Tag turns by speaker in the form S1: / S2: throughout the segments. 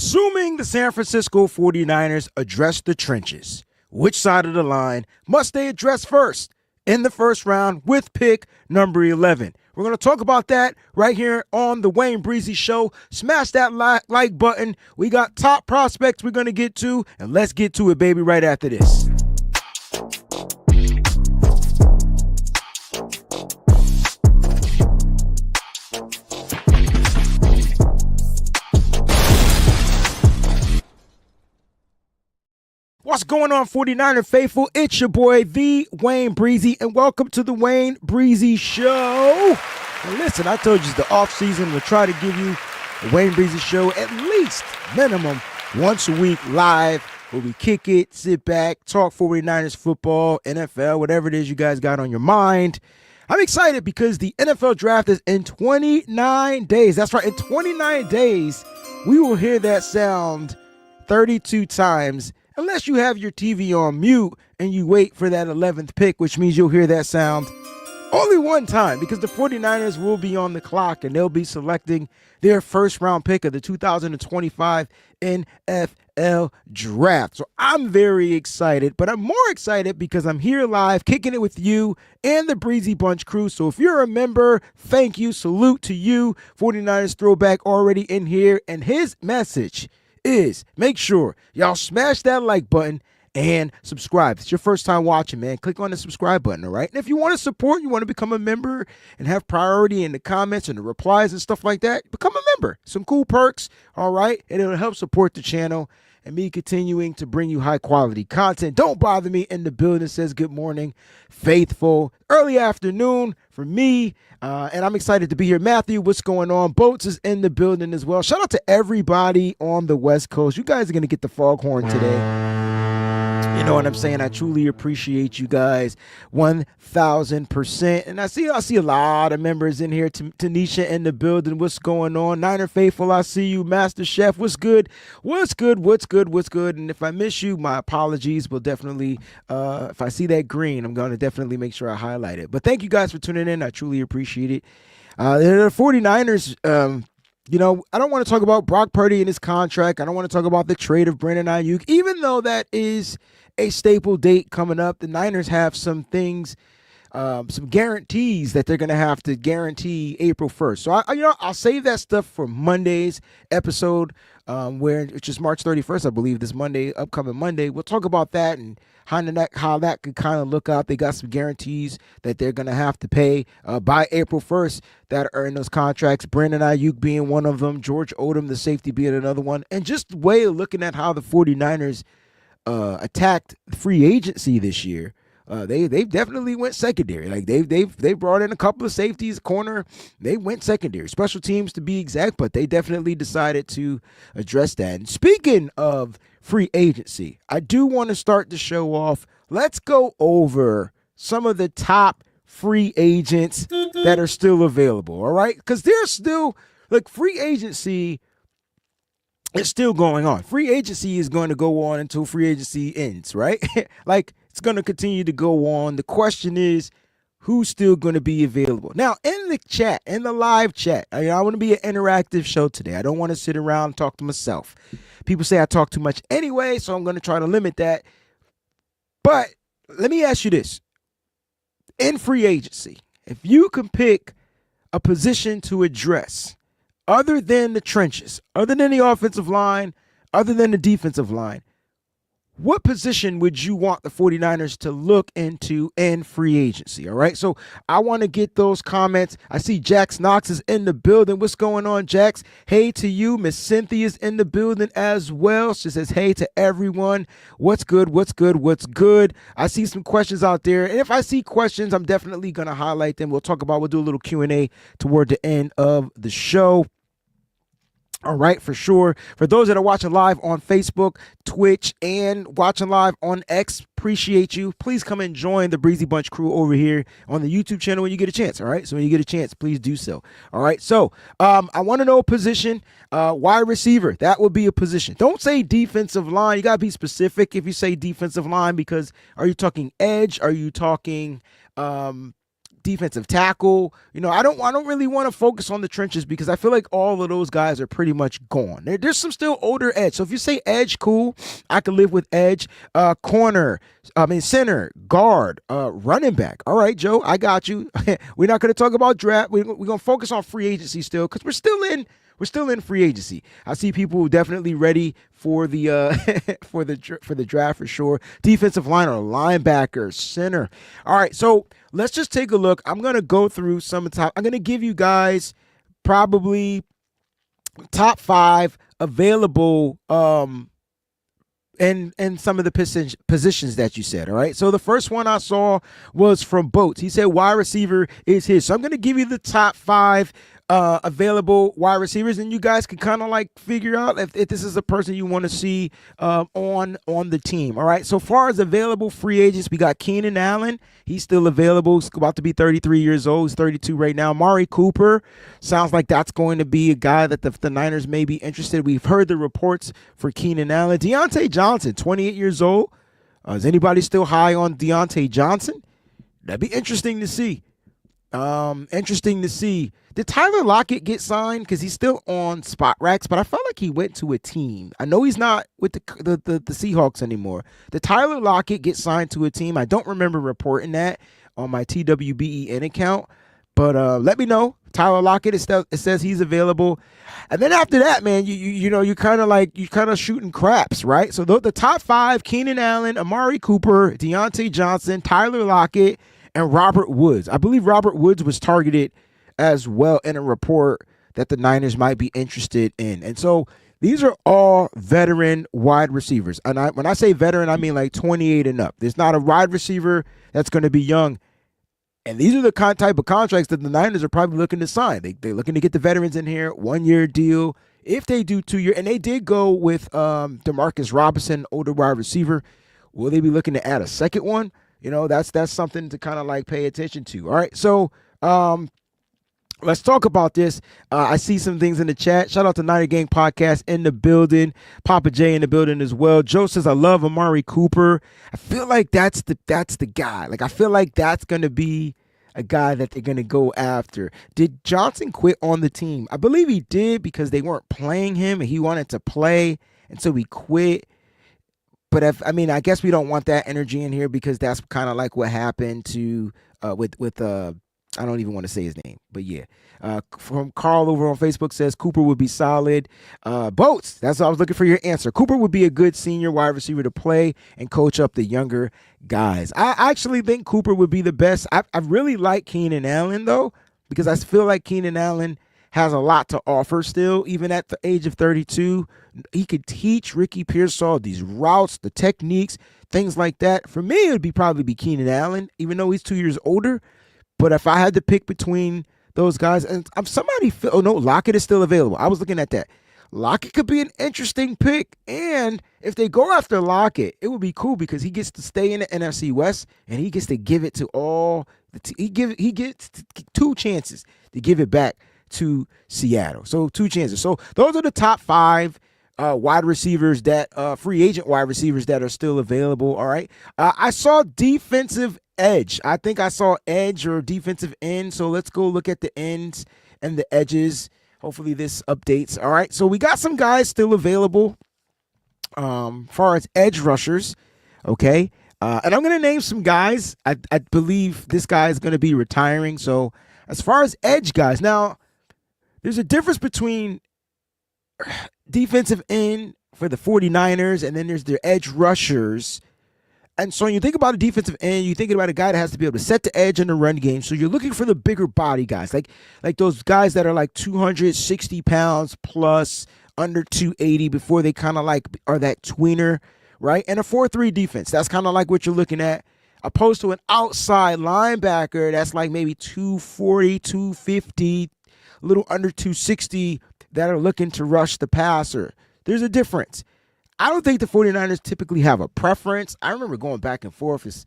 S1: Assuming the San Francisco 49ers address the trenches, which side of the line must they address first in the first round with pick number 11? We're going to talk about that right here on the Wayne Breezie Show. Smash that like button. We got top prospects we're going to get to, and let's get to it, baby, right after this. What's going on, 49er faithful? It's your boy, the Wayne Breezie, and welcome to the Wayne Breezie Show. And listen, I told you it's the off season. We'll try to give you the Wayne Breezie Show at least minimum once a week live, where we kick it, sit back, talk 49ers football, NFL, whatever it is you guys got on your mind. I'm excited because the NFL draft is in 29 days. That's right, in 29 days, we will hear that sound 32 times. Unless you have your TV on mute and you wait for that 11th pick, which means you'll hear that sound only one time, because the 49ers will be on the clock and they'll be selecting their first round pick of the 2025 NFL draft. So I'm very excited, but I'm more excited because I'm here live kicking it with you and the Breezy Bunch crew. So if you're a member, thank you. Salute to you. 49ers throwback already in here, and his message is make sure y'all smash that like button and subscribe. If it's your first time watching, man, click on the subscribe button, all right? And if you want to support, you want to become a member and have priority in the comments and the replies and stuff like that, become a member. Some cool perks, all right? And it'll help support the channel and me continuing to bring you high quality content. Don't bother me in the building. Says good morning, faithful. Early afternoon for me. And I'm excited to be here. Matthew, what's going on? Boats is in the building as well. Shout out to everybody on the West Coast. You guys are going to get the foghorn today. You know what I'm saying? I truly appreciate you guys 1,000%. And I see a lot of members in here. Tanisha in the building. What's going on? Niner Faithful, I see you. Master Chef, what's good? What's good? What's good? What's good? And if I miss you, my apologies. We'll definitely, if I see that green, I'm going to definitely make sure I highlight it. But thank you guys for tuning in. I truly appreciate it. The 49ers, you know, I don't want to talk about Brock Purdy and his contract. I don't want to talk about the trade of Brandon Ayuk, even though that is a staple date coming up. The Niners have some things, some guarantees that they're going to have to guarantee April 1st. So, I'll save that stuff for Monday's episode, which is March 31st, I believe, this Monday, upcoming Monday. We'll talk about that and how that could kind of look out. They got some guarantees that they're going to have to pay by April 1st that are in those contracts. Brandon Ayuk being one of them, George Odom, the safety, being another one. And just the way of looking at how the 49ers attacked free agency this year, they've definitely went secondary. Like they brought in a couple of safeties, corner. They went secondary, special teams to be exact, but they definitely decided to address that. And speaking of free agency, I do want to start the show off. Let's go over some of the top free agents that are still available. All right, because there's still free agency. It's still going on. Free agency is going to go on until free agency ends, right? It's going to continue to go on. The question is, who's still going to be available? Now, in the chat, in the live chat, I want to be an interactive show today. I don't want to sit around and talk to myself. People say I talk too much anyway, so I'm going to try to limit that. But let me ask you this. In free agency, if you can pick a position to address other than the trenches, other than the offensive line, other than the defensive line, what position would you want the 49ers to look into in free agency? All right, so I want to get those comments. I see Jax Knox is in the building. What's going on, Jax? Hey to you. Miss Cynthia's in the building as well. She says, hey to everyone. What's good? What's good? What's good? I see some questions out there. And if I see questions, I'm definitely going to highlight them. We'll do a little Q&A toward the end of the show. All right, for sure. For those that are watching live on Facebook, Twitch, and watching live on X, appreciate you. Please come and join the Breezy Bunch crew over here on the YouTube channel when you get a chance. All right, so when you get a chance, please do so. All right, so I want to know a position. Wide receiver, that would be a position. Don't say defensive line. You got to be specific if you say defensive line, because are you talking edge? Are you talking defensive tackle. I don't really want to focus on the trenches because I feel like all of those guys are pretty much gone. There's some still older edge. So if you say edge, cool. I can live with edge. Center, guard, running back. All right, Joe, I got you. We're not going to talk about draft. We're going to focus on free agency still because we're still in free agency. I see people definitely ready for the for the draft for sure. Defensive line or linebacker, center. All right, so let's just take a look. I'm gonna go through some of the top. I'm gonna give you guys probably top 5 available and some of the positions that you said. All right. So the first one I saw was from Boats. He said wide receiver is his. So I'm going to give you the top 5 available wide receivers, and you guys can kind of like figure out if this is a person you want to see on the team. All right. So far as available free agents, we got Keenan Allen. He's still available. He's about to be 33 years old. He's 32 right now. Amari Cooper sounds like that's going to be a guy that the Niners may be interested. We've heard the reports for Keenan Allen. Deontay Johnson, 28 years old. Is anybody still high on Deontay Johnson? That'd be interesting to see. Did Tyler Lockett get signed? Because he's still on Spot Racks, but I felt like he went to a team. I know he's not with the Seahawks anymore. Did Tyler Lockett get signed to a team? I don't remember reporting that on my TWBEN account, but let me know. Tyler Lockett, it says he's available. And then after that, man, you kind of shooting craps, right? So the top 5: Keenan Allen, Amari Cooper, Deontay Johnson, Tyler Lockett, and Robert Woods. I believe Robert Woods was targeted as well in a report that the Niners might be interested in. And so these are all veteran wide receivers. And when I say veteran, I mean like 28 and up. There's not a wide receiver that's going to be young. And these are the type of contracts that the Niners are probably looking to sign. They're looking to get the veterans in here, 1-year deal. If they do 2-year, and they did go with Demarcus Robinson, older wide receiver, will they be looking to add a second one? That's something to kind of like pay attention to. All right, so let's talk about this. I see some things in the chat. Shout out to Niner Gang Podcast in the building. Papa J in the building as well. Joe says, I love Amari Cooper. I feel like that's the guy. Like, I feel like that's going to be a guy that they're going to go after. Did Johnson quit on the team? I believe he did because they weren't playing him and he wanted to play, and so he quit. But I guess we don't want that energy in here because that's kind of like what happened to with I don't even want to say his name, but yeah. From Carl over on Facebook says Cooper would be solid. Boats, that's what I was looking for your answer. Cooper would be a good senior wide receiver to play and coach up the younger guys. I actually think Cooper would be the best. I really like Keenan Allen though, because I feel like Keenan Allen has a lot to offer still, even at the age of 32. He could teach Ricky Pearsall these routes, the techniques, things like that. For me, it would probably be Keenan Allen, even though he's 2 years older. But if I had to pick between those guys, and Lockett is still available. I was looking at that. Lockett could be an interesting pick. And if they go after Lockett, it would be cool because he gets to stay in the NFC West and he gets to give it to all he gets 2 chances to give it back to Seattle. So 2 chances. So those are the top 5 wide receivers that free agent wide receivers that are still available. All right. I saw defensive edge. I think I saw edge or defensive end. So let's go look at the ends and the edges. Hopefully this updates. All right. So we got some guys still available far as edge rushers. Okay. And I'm going to name some guys. I believe this guy is going to be retiring. So as far as edge guys, now there's a difference between defensive end for the 49ers and then there's their edge rushers. And so when you think about a defensive end, you're thinking about a guy that has to be able to set the edge in the run game. So you're looking for the bigger body guys, like those guys that are like 260 pounds plus, under 280 before they kind of like are that tweener, right? And a 4-3 defense, that's kind of like what you're looking at, opposed to an outside linebacker that's like maybe 240, 250, a little under 260 that are looking to rush the passer. There's a difference. I don't think the 49ers typically have a preference. I remember going back and forth. This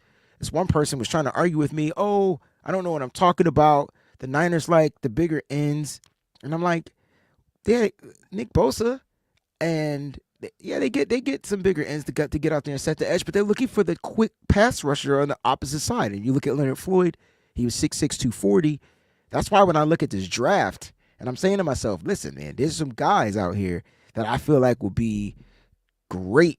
S1: one person was trying to argue with me. Oh, I don't know what I'm talking about. The Niners like the bigger ends. And I'm like, yeah, Nick Bosa. And yeah, they get some bigger ends to get out there and set the edge. But they're looking for the quick pass rusher on the opposite side. And you look at Leonard Floyd, He was 6'6", 240. That's why when I look at this draft, and I'm saying to myself, listen, man, there's some guys out here that I feel like will be great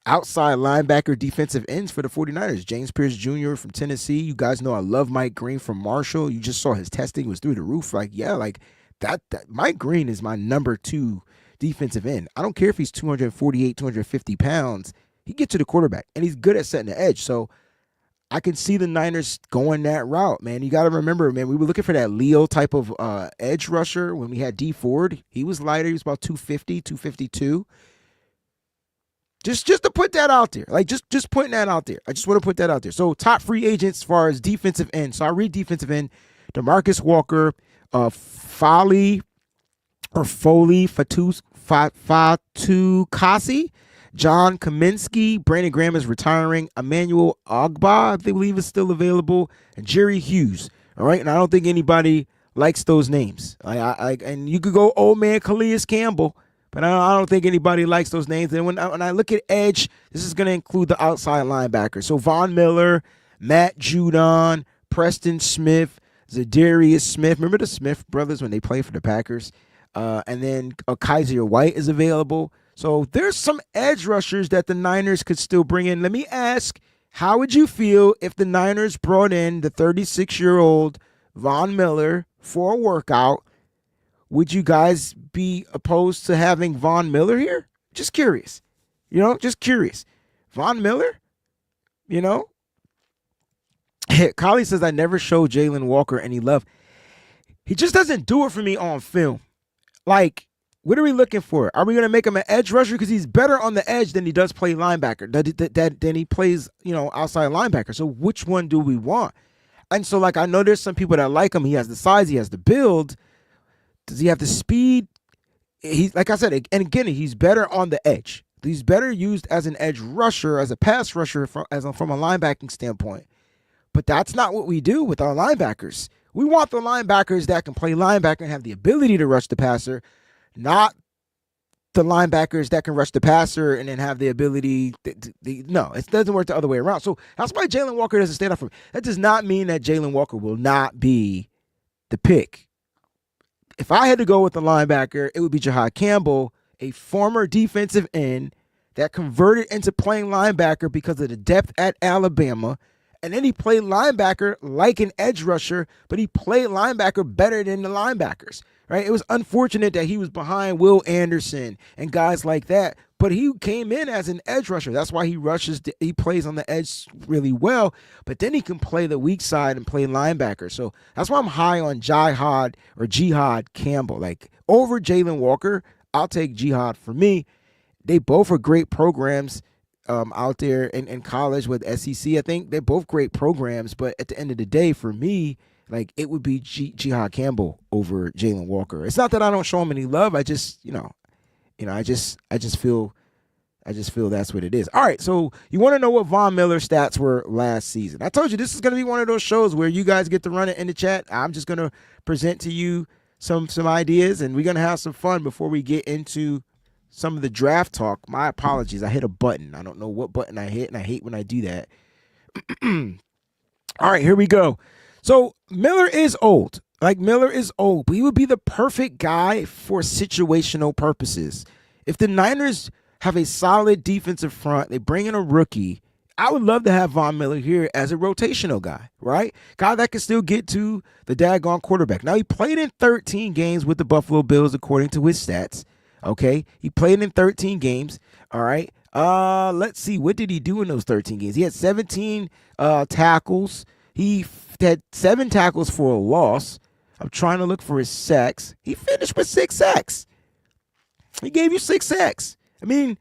S1: outside linebacker defensive ends for the 49ers. James Pierce Jr. from Tennessee. You guys know I love Mike Green from Marshall. You just saw his testing was through the roof. Like, yeah, like that Mike Green is my number 2 defensive end. I don't care if he's 248, 250 pounds. He gets to the quarterback, and he's good at setting the edge. So I can see the Niners going that route, man. You got to remember, man, we were looking for that Leo type of edge rusher when we had D Ford. He was lighter. He was about 250, 252. Just to put that out there. Like, just putting that out there. I just want to put that out there. So, top free agents as far as defensive end. So, I read defensive end. DeMarcus Walker, Foley, Fatukasi, John Kaminsky, Brandon Graham is retiring, Emmanuel Ogba, I believe, is still available, and Jerry Hughes. All right, and I don't think anybody likes those names. And you could go old man Calais Campbell, but I don't think anybody likes those names. And when I look at edge, this is going to include the outside linebackers. So Von Miller, Matt Judon, Preston Smith, Zadarius Smith. Remember the Smith brothers when they played for the Packers? And then Kaiser White is available. So there's some edge rushers that the Niners could still bring in. Let me ask, how would you feel if the Niners brought in the 36-year-old Von Miller for a workout? Would you guys be opposed to having Von Miller here? Just curious. Just curious. Von Miller, Collie says, I never showed Jalen Walker any love. He just doesn't do it for me on film. Like, what are we looking for? Are we going to make him an edge rusher? Because he's better on the edge than he does play linebacker, than he plays, outside linebacker. So which one do we want? And so, like, I know there's some people that like him. He has the size. He has the build. Does he have the speed? He's, like I said, and again, he's better on the edge. He's better used as an edge rusher, as a pass rusher from a linebacking standpoint. But that's not what we do with our linebackers. We want the linebackers that can play linebacker and have the ability to rush the passer, not the linebackers that can rush the passer and then have the ability. No, it doesn't work the other way around. So that's why Jalen Walker doesn't stand up for me. That does not mean that Jalen Walker will not be the pick. If I had to go with the linebacker, it would be Jahad Campbell, a former defensive end that converted into playing linebacker because of the depth at Alabama. And then he played linebacker like an edge rusher, but he played linebacker better than the linebackers, right? It was unfortunate that he was behind Will Anderson and guys like that, but he came in as an edge rusher. That's why he plays on the edge really well, but then he can play the weak side and play linebacker. So that's why I'm high on Jihad Campbell. Like, over Jalen Walker, I'll take Jihad for me. They both are great programs. Out there in college with SEC. I think they're both great programs, but at the end of the day, for me, like, it would be Jihad Campbell over Jalen Walker. It's not that I don't show him any love. I just, I just feel that's what it is. All right, so you want to know what Von Miller's stats were last season? I told you this is going to be one of those shows where you guys get to run it in the chat. I'm just going to present to you some ideas, and we're going to have some fun before we get into some of the draft talk. My apologies. I hit a button. I don't know what button I hit, and I hate when I do that. All right, here we go. So Miller is old. But he would be the perfect guy for situational purposes. If the Niners have a solid defensive front, they bring in a rookie, I would love to have Von Miller here as a rotational guy, right? Guy that can still get to the daggone quarterback. Now, he played in 13 games with the Buffalo Bills, according to his stats. Okay, he played in 13 games. All right. Let's see. What did he do in those 13 games? He had 17 tackles. He had 7 tackles for a loss. I'm trying to look for his sacks. He finished with 6 sacks. He gave you 6 sacks. I mean,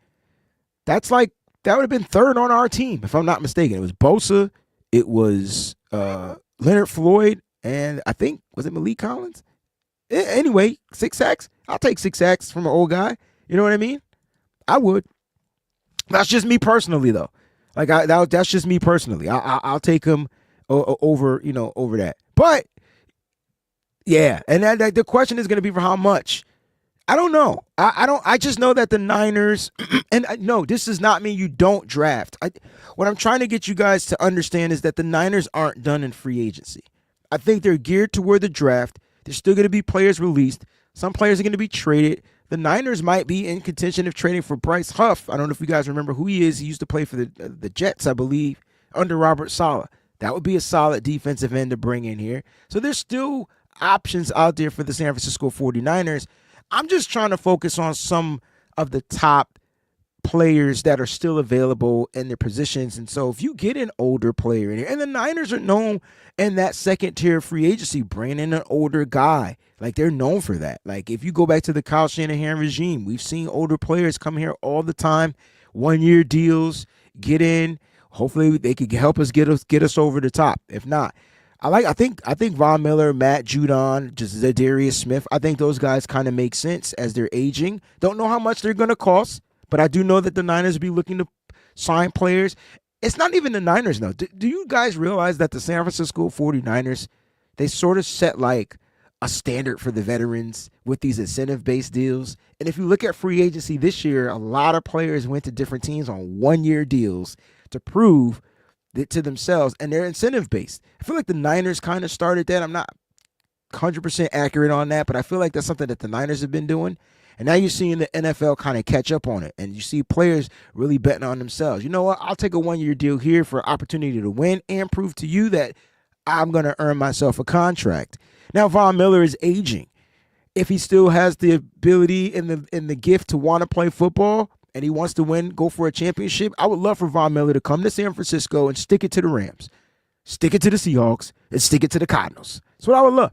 S1: that would have been third on our team, if I'm not mistaken. It was Bosa, it was Leonard Floyd, and I think, was it Malik Collins? Anyway, 6 sacks. I'll take 6 sacks from an old guy. You know what I mean? I would. That's just me personally, though. Like, that's just me personally. I'll take him over that. But yeah, and the question is going to be for how much. I don't know. I don't. I just know that the Niners, and no, this does not mean you don't draft. What I'm trying to get you guys to understand is that the Niners aren't done in free agency. I think they're geared toward the draft. There's still going to be players released. Some players are going to be traded. The Niners might be in contention of trading for Bryce Huff. I don't know if you guys remember who he is. He used to play for the Jets, I believe, under Robert Saleh. That would be a solid defensive end to bring in here. So there's still options out there for the San Francisco 49ers. I'm just trying to focus on some of the top players that are still available in their positions. And so if you get an older player in here, and the Niners are known in that second tier free agency, bringing in an older guy. Like, they're known for that. Like, if you go back to the Kyle Shanahan regime, we've seen older players come here all the time, 1-year deals, get in. Hopefully they could help us get us over the top. If not, I think Von Miller, Matt Judon, just Zadarius Smith. I think those guys kind of make sense as they're aging. Don't know how much they're going to cost, but I do know that the Niners will be looking to sign players. It's not even the Niners, though. Do you guys realize that the San Francisco 49ers, they sort of set like a standard for the veterans with these incentive-based deals? And if you look at free agency this year, a lot of players went to different teams on 1-year deals to prove it to themselves, and they're incentive-based. I feel like the Niners kind of started that. I'm not 100% accurate on that, but I feel like that's something that the Niners have been doing. And now you're seeing the NFL kind of catch up on it. And you see players really betting on themselves. You know what? I'll take a 1-year deal here for opportunity to win and prove to you that I'm going to earn myself a contract. Now, Von Miller is aging. If he still has the ability and the gift to want to play football and he wants to win, go for a championship, I would love for Von Miller to come to San Francisco and stick it to the Rams, stick it to the Seahawks, and stick it to the Cardinals. That's what I would love.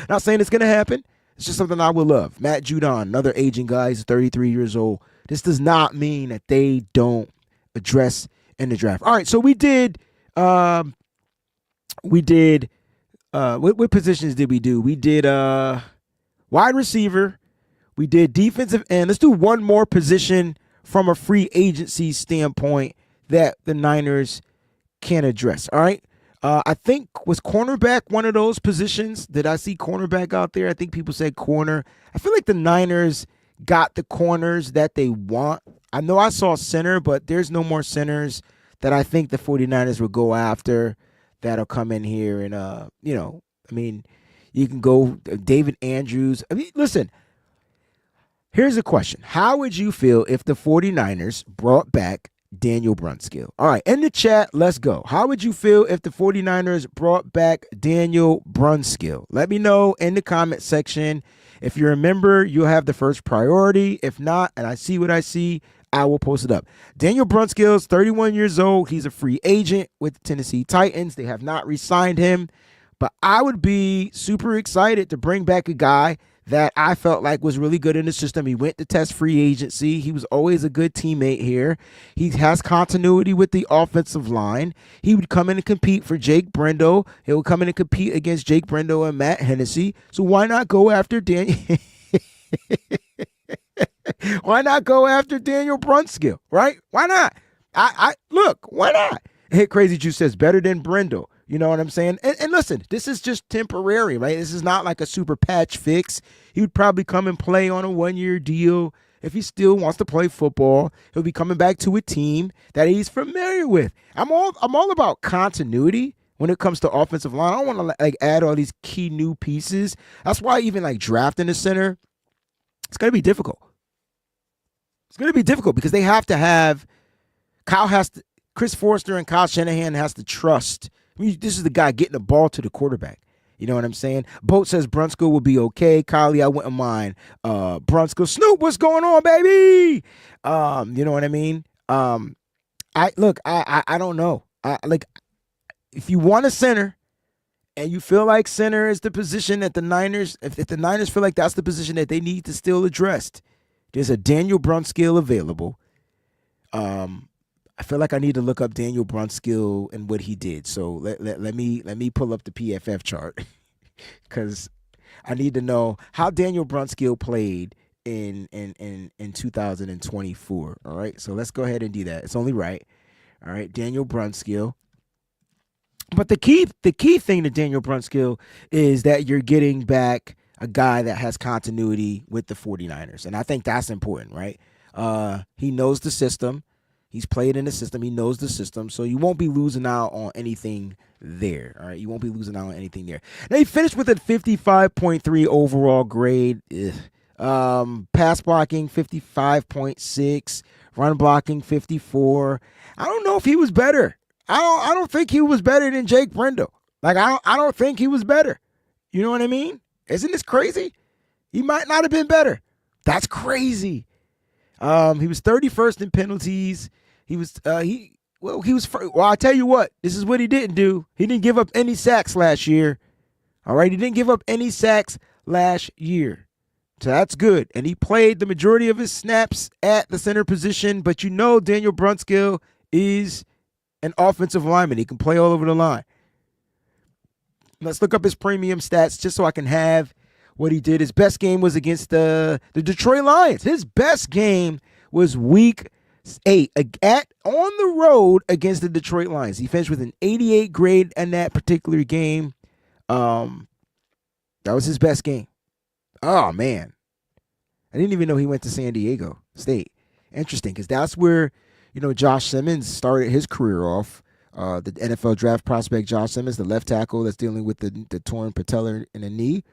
S1: Not saying it's going to happen. It's just something I would love. Matt Judon, another aging guy, he's 33 years old. This does not mean that they don't address in the draft. All right, so we did what positions did we do? We did wide receiver. We did defensive end. Let's do one more position from a free agency standpoint that the Niners can address. All right. I think, was cornerback one of those positions? Did I see cornerback out there? I think people said corner. I feel like the Niners got the corners that they want. I know I saw center, but there's no more centers that I think the 49ers will go after that'll come in here. And, you can go David Andrews. Listen, here's a question. How would you feel if the 49ers brought back Daniel Brunskill? All right, in the chat, let's go. How would you feel if the 49ers brought back Daniel Brunskill? Let me know in the comment section. If you're a member, you'll have the first priority. If not, and I see what I see, I will post it up. Daniel Brunskill is 31 years old. He's a free agent with the Tennessee Titans. They have not re-signed him, but I would be super excited to bring back a guy that I felt like was really good in the system. He went to test free agency. He was always a good teammate here. He has continuity with the offensive line. He would come in and compete for Jake Brendo. He would come in and compete against Jake Brendo and Matt Hennessy. So why not go after Daniel? Why not go after Daniel Brunskill, right? Why not? Look, why not? Hit Crazy Juice says better than Brendo. You know what I'm saying? And listen, this is just temporary, right? This is not like a super patch fix. He would probably come and play on a 1-year deal. If he still wants to play football, he'll be coming back to a team that he's familiar with. I'm all about continuity when it comes to offensive line. I don't want to add all these key new pieces. That's why even drafting a center, it's going to be difficult. It's going to be difficult because they have to have Chris Forster and Kyle Shanahan has to trust. This is the guy getting the ball to the quarterback. You know what I'm saying? Boat says Brunskill will be okay. Kylie, I wouldn't mind. Brunskill. Snoop, what's going on, baby? You know what I mean? I don't know. If you want a center and you feel like center is the position that the Niners, if the Niners feel like that's the position that they need to still address, there's a Daniel Brunskill available. I feel like I need to look up Daniel Brunskill and what he did. So let me pull up the PFF chart because I need to know how Daniel Brunskill played in 2024. All right, so let's go ahead and do that. It's only right. All right, Daniel Brunskill. But the key thing to Daniel Brunskill is that you're getting back a guy that has continuity with the 49ers. And I think that's important, right? He knows the system. He's played in the system. He knows the system. So you won't be losing out on anything there. All right. You won't be losing out on anything there. Now he finished with a 55.3 overall grade. Pass blocking 55.6. Run blocking 54. I don't know if he was better. I don't think he was better than Jake Brendel. Like I don't think he was better. You know what I mean? Isn't this crazy? He might not have been better. That's crazy. He was 31st in penalties. Well, I tell you what, this is what he didn't do. He didn't give up any sacks last year. All right, he didn't give up any sacks last year. So that's good. And he played the majority of his snaps at the center position, but you know Daniel Brunskill is an offensive lineman. He can play all over the line. Let's look up his premium stats just so I can have what he did. His best game was against the Detroit Lions. His best game was week 8 on the road against the Detroit Lions. He finished with an 88 grade in that particular game. That was his best game. Oh, man. I didn't even know he went to San Diego State. Interesting, because that's where, Josh Simmons started his career off. The NFL draft prospect Josh Simmons, the left tackle that's dealing with the torn patella in the knee.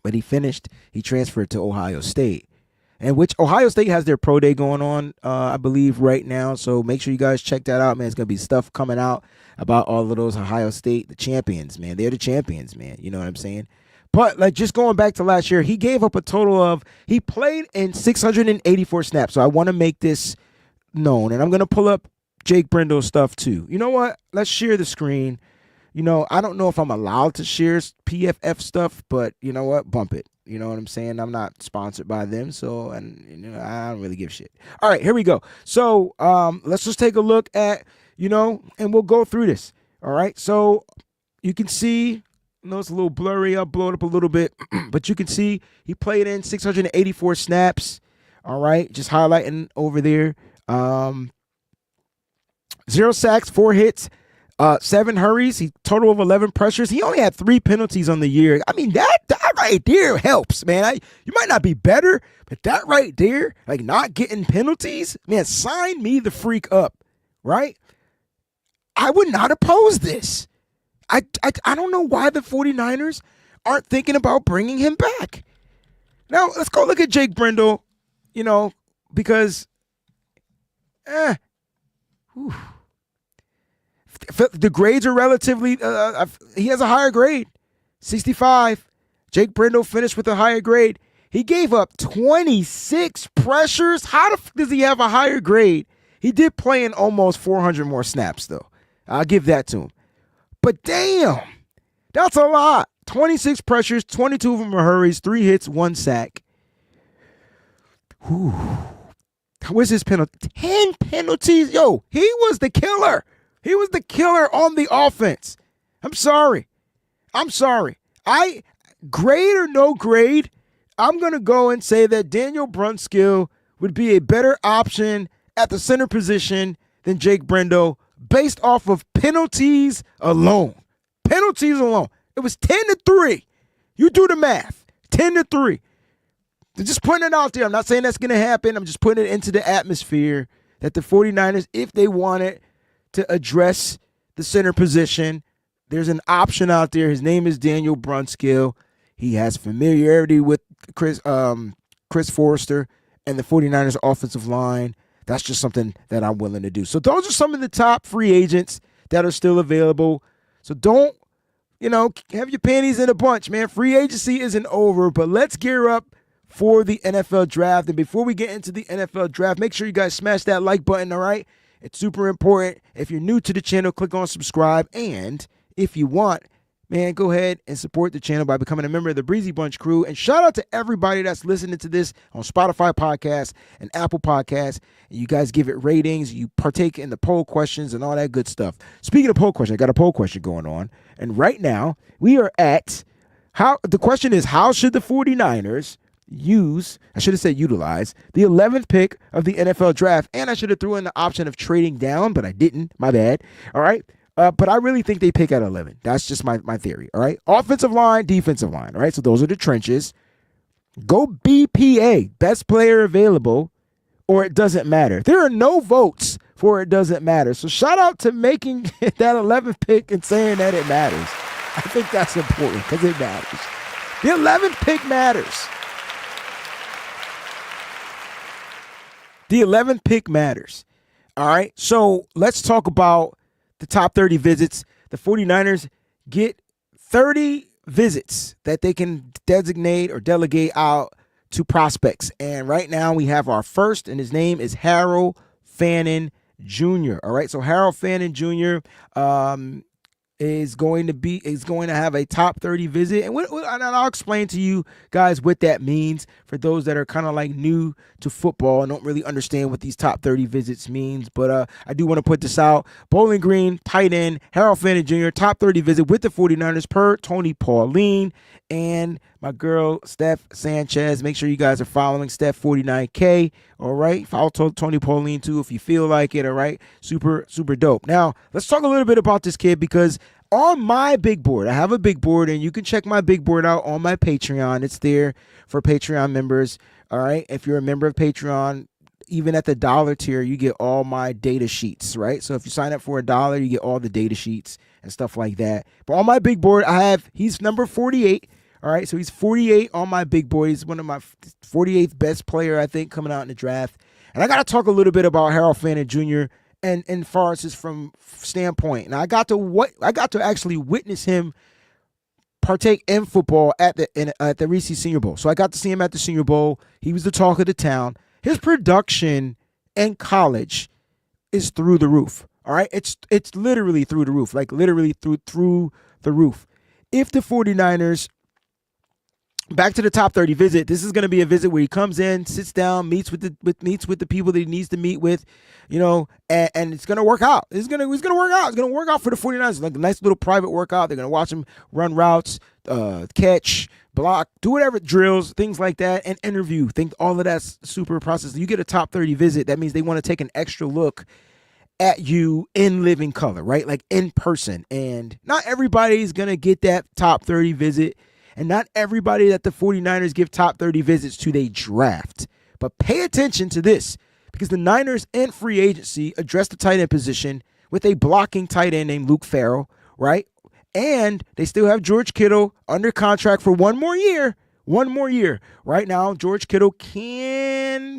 S1: But he transferred to Ohio State. And which Ohio State has their pro day going on, I believe, right now. So make sure you guys check that out, man. It's going to be stuff coming out about all of those Ohio State, the champions, man. They're the champions, man. You know what I'm saying? But like just going back to last year, he gave up a total of, he played in 684 snaps. So I want to make this known. And I'm going to pull up Jake Brendel's stuff too. You know what? Let's share the screen. I don't know if I'm allowed to share PFF stuff, but you know what? Bump it. You know what I'm saying? I'm not sponsored by them, so I don't really give a shit. All right, here we go. So let's just take a look at, and we'll go through this. All right, so you can see, it's a little blurry. I'll blow it up a little bit, but you can see he played in 684 snaps. All right, just highlighting over there. 0 sacks, 4 hits. 7 hurries, he total of 11 pressures. He only had 3 penalties on the year. I mean, that right there helps, man. You might not be better, but that right there, like not getting penalties, man, sign me the freak up, right? I would not oppose this. I don't know why the 49ers aren't thinking about bringing him back. Now, let's go look at Jake Brendel, because, the grades are relatively, he has a higher grade, 65. Jake Brendel finished with a higher grade. He gave up 26 pressures. How the f does he have a higher grade? He did play in almost 400 more snaps, though. I'll give that to him. But damn, that's a lot. 26 pressures, 22 of them are hurries, 3 hits, 1 sack. Whew. What's his penalty? 10 penalties. Yo, he was the killer. He was the killer on the offense. I'm sorry. Grade or no grade, I'm going to go and say that Daniel Brunskill would be a better option at the center position than Jake Brendel based off of penalties alone. Penalties alone. It was 10-3. You do the math. 10-3. They're just putting it out there. I'm not saying that's going to happen. I'm just putting it into the atmosphere that the 49ers, if they wanted to address the center position, there's an option out there. His name is Daniel Brunskill. He has familiarity with Chris Forrester and the 49ers offensive line. That's just something that I'm willing to do. So those are some of the top free agents that are still available. So don't, have your panties in a bunch, man. Free agency isn't over, but let's gear up for the NFL draft. And before we get into the NFL draft, make sure you guys smash that like button, all right? It's super important. If you're new to the channel, click on subscribe. And if you want, man, go ahead and support the channel by becoming a member of the Breezy Bunch crew. And shout out to everybody that's listening to this on Spotify Podcasts and Apple Podcasts. And you guys give it ratings. You partake in the poll questions and all that good stuff. Speaking of poll question, I got a poll question going on. And right now, we are at, the question is, how should the 49ers utilize the 11th pick of the NFL draft? And I should have threw in the option of trading down, but I didn't. My bad. All right. But I really think they pick at 11. That's just my theory. All right. Offensive line, defensive line. All right. So those are the trenches. Go BPA, best player available, or it doesn't matter. There are no votes for it doesn't matter. So shout out to making that 11th pick and saying that it matters. I think that's important because it matters. The 11th pick matters. The 11th pick matters. All right. So let's talk about the top 30 visits. The 49ers get 30 visits that they can designate or delegate out to prospects. And right now we have our first, and his name is Harold Fannin Jr. All right. So Harold Fannin Jr. Is going to have a top 30 visit, and I'll explain to you guys what that means for those that are kind of like new to football and don't really understand what these top 30 visits means. But I do want to put this out. Bowling Green, tight end, Harold Fannin Jr., top 30 visit with the 49ers per Tony Pauline and my girl Steph Sanchez. Make sure you guys are following Steph 49K. All right. Follow Tony Pauline too if you feel like it. All right. Super, super dope. Now, let's talk a little bit about this kid because on my big board, I have a big board, and you can check my big board out on my Patreon. It's there for Patreon members. All right. If you're a member of Patreon, even at the $1 tier, you get all my data sheets, right? So if you sign up for $1, you get all the data sheets and stuff like that. But on my big board, he's number 48. All right, so he's 48 on my big board. He's one of my 48th best player, I think, coming out in the draft. And I got to talk a little bit about Harold Fannin Jr. and far as his from standpoint. And I got to actually witness him partake in football at the Reese Senior Bowl. So I got to see him at the Senior Bowl. He was the talk of the town. His production in college is through the roof. All right, it's literally through the roof, like literally through the roof. If the 49ers, back to the top 30 visit, this is going to be a visit where he comes in, sits down, meets with the people that he needs to meet with, and it's going to work out. He's going to work out. It's going to work out for the 49ers. Like a nice little private workout. They're going to watch him run routes, catch, block, do whatever drills, things like that, and interview. Think all of that's super process. You get a top 30 visit. That means they want to take an extra look at you in living color, right? Like in person. And not everybody's going to get that top 30 visit. And not everybody that the 49ers give top 30 visits to, they draft. But pay attention to this, because the Niners in free agency addressed the tight end position with a blocking tight end named Luke Farrell, right? And they still have George Kittle under contract for one more year. Right now, George Kittle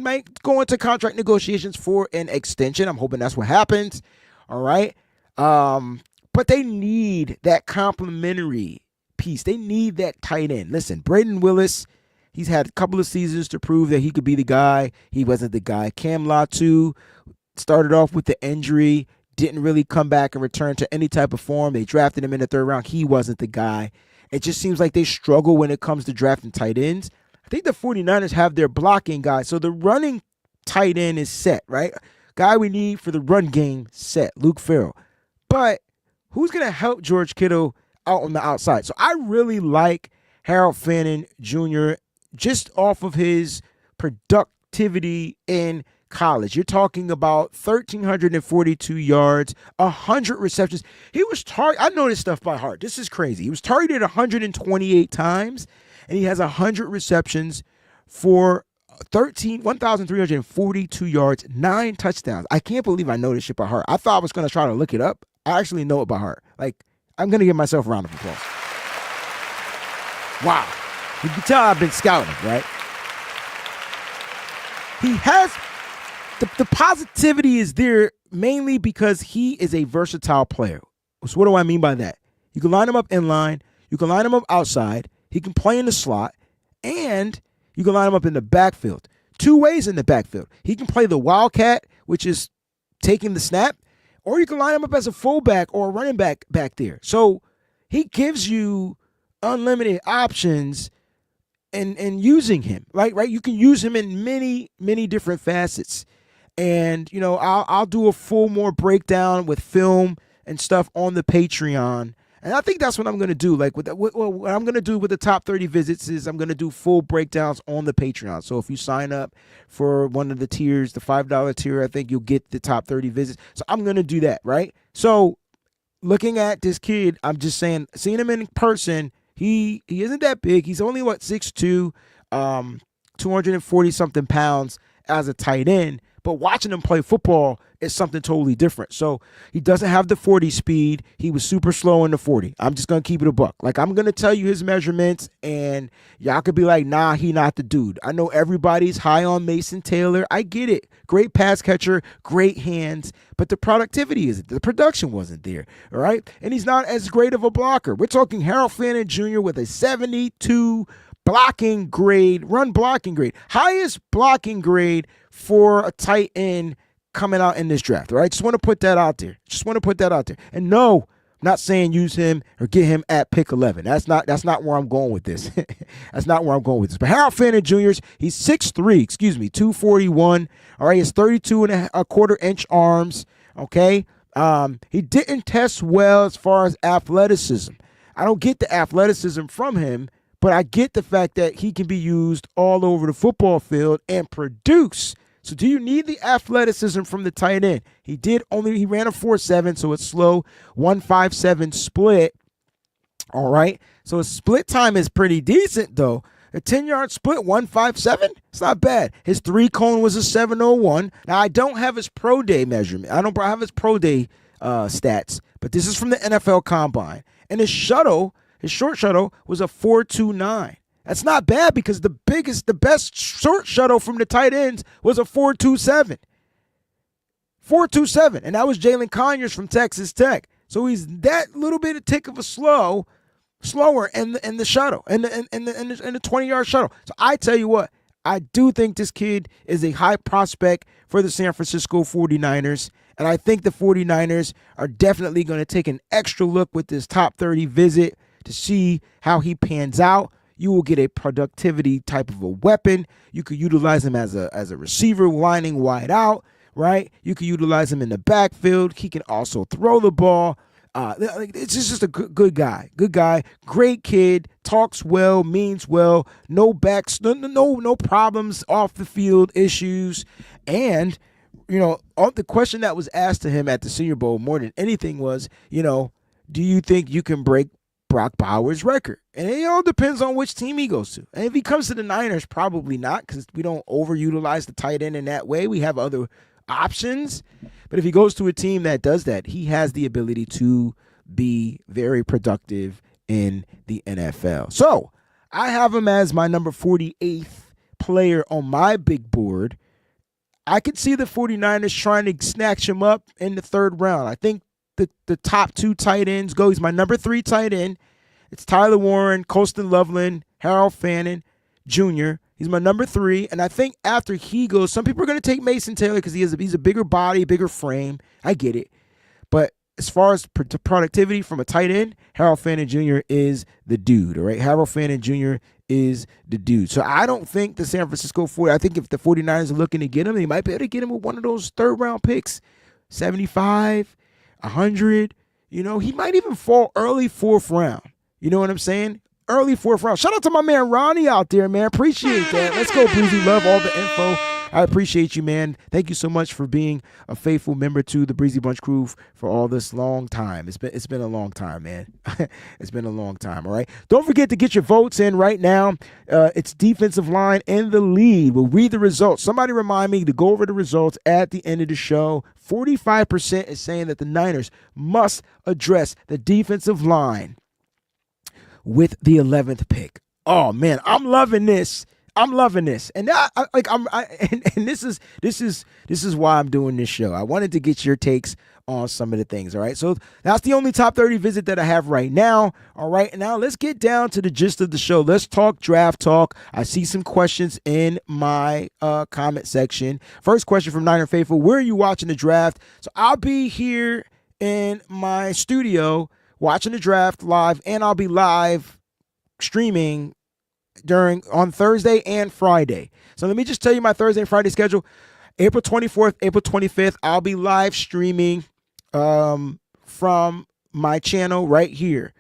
S1: might go into contract negotiations for an extension. I'm hoping that's what happens. All right. But they need that complimentary piece. They need that tight end. Listen, Braden Willis, he's had a couple of seasons to prove that he could be the guy. He wasn't the guy. Cam Latu started off with the injury, didn't really come back and return to any type of form. They drafted him in the 3rd round. He wasn't the guy. It just seems like they struggle when it comes to drafting tight ends. I think the 49ers have their blocking guy. So the running tight end is set, right? Guy we need for the run game set, Luke Farrell. But who's going to help George Kittle out on the outside? So I really like Harold Fannin Jr. just off of his productivity in college. You're talking about 1,342 yards, 100 receptions. He was I know this stuff by heart. This is crazy. He was targeted 128 times, and he has 100 receptions for 1,342 yards, 9 touchdowns. I can't believe I know this shit by heart. I thought I was going to try to look it up. I actually know it by heart. Like, I'm going to give myself a round of applause. Wow. You can tell I've been scouting, right? He has, the positivity is there mainly because he is a versatile player. So what do I mean by that? You can line him up in line. You can line him up outside. He can play in the slot. And you can line him up in the backfield. 2 ways in the backfield. He can play the wildcat, which is taking the snap, or you can line him up as a fullback or a running back there. So he gives you unlimited options in using him, right? You can use him in many, many different facets. And, I'll do a full more breakdown with film and stuff on the Patreon. And I think that's what I'm going to do. Like what I'm going to do with the top 30 visits is I'm going to do full breakdowns on the Patreon. So if you sign up for one of the tiers, the $5 tier, I think you'll get the top 30 visits. So I'm going to do that, right? So looking at this kid, I'm just saying, seeing him in person, he isn't that big. He's only what 6'2", 240 something pounds as a tight end. But watching him play football is something totally different. So he doesn't have the 40 speed. He was super slow in the 40. I'm just gonna keep it a buck. Like, I'm gonna tell you his measurements, and y'all could be like, nah, he not the dude. I know everybody's high on Mason Taylor. I get it. Great pass catcher, great hands, but the productivity isn't. The production wasn't there. All right, and he's not as great of a blocker. We're talking Harold Fannin Jr. with a 72 blocking grade, run blocking grade, highest blocking grade for a tight end coming out in this draft. All right, just want to put that out there. And no, I'm not saying use him or get him at pick 11. That's not where I'm going with this. But Harold Fannin Jr., he's 6'3", 241. All right, he has 32 and a quarter inch arms. Okay, he didn't test well as far as athleticism. I don't get the athleticism from him, but I get the fact that he can be used all over the football field and produce. So do you need the athleticism from the tight end? He ran a 4.7, so it's slow, 1.57 split. All right. So his split time is pretty decent, though. A 10-yard split, 1.57. It's not bad. His 3-cone was a 7.01. Now, I don't have his pro day measurement. I don't have his pro day stats, but this is from the NFL Combine. And his short shuttle was a 4.29. That's not bad, because the best short shuttle from the tight ends was a 4.27. 4.27, and that was Jalen Conyers from Texas Tech. So he's that little bit of tick of a slower in the shuttle, in the 20-yard shuttle. So I tell you what, I do think this kid is a high prospect for the San Francisco 49ers, and I think the 49ers are definitely going to take an extra look with this top 30 visit to see how he pans out. You will get a productivity type of a weapon. You could utilize him as a receiver lining wide out, right? You could utilize him in the backfield. He can also throw the ball. It's just a good guy. Great kid, talks well, means well, no problems off the field issues. And, the question that was asked to him at the Senior Bowl more than anything was, do you think you can break Brock Bowers' record? And it all depends on which team he goes to. And if he comes to the Niners, probably not, because we don't overutilize the tight end in that way. We have other options. But if he goes to a team that does that, he has the ability to be very productive in the NFL. So I have him as my number 48th player on my big board. I could see the 49ers trying to snatch him up in the third round. I think the top two tight ends go. He's my number 3 tight end. It's Tyler Warren, Colston Loveland, Harold Fannin Jr. He's my number 3. And I think after he goes, some people are going to take Mason Taylor because he's a bigger body, bigger frame. I get it. But as far as productivity from a tight end, Harold Fannin Jr. is the dude, all right? Harold Fannin Jr. is the dude. So I don't think the San Francisco 40, I think if the 49ers are looking to get him, they might be able to get him with one of those third-round picks, 75, 100. He might even fall early 4th round. You know what I'm saying? Early 4th round. Shout out to my man Ronnie out there, man. Appreciate that. Let's go, Breezie. Love all the info. I appreciate you, man. Thank you so much for being a faithful member to the Breezy Bunch crew for all this long time. It's been a long time, man. It's been a long time, all right? Don't forget to get your votes in right now. It's defensive line in the lead. We'll read the results. Somebody remind me to go over the results at the end of the show. 45% is saying that the Niners must address the defensive line with the 11th pick. Oh man, I'm loving this. And this is why I'm doing this show. I wanted to get your takes on some of the things. All right. So that's the only top 30 visit that I have right now. All right. Now let's get down to the gist of the show. Let's talk draft talk. I see some questions in my comment section. First question from Niner Faithful: where are you watching the draft? So I'll be here in my studio watching the draft live, and I'll be live streaming on Thursday and Friday. So let me just tell you my Thursday and Friday schedule. April 24th, April 25th, I'll be live streaming from my channel right here.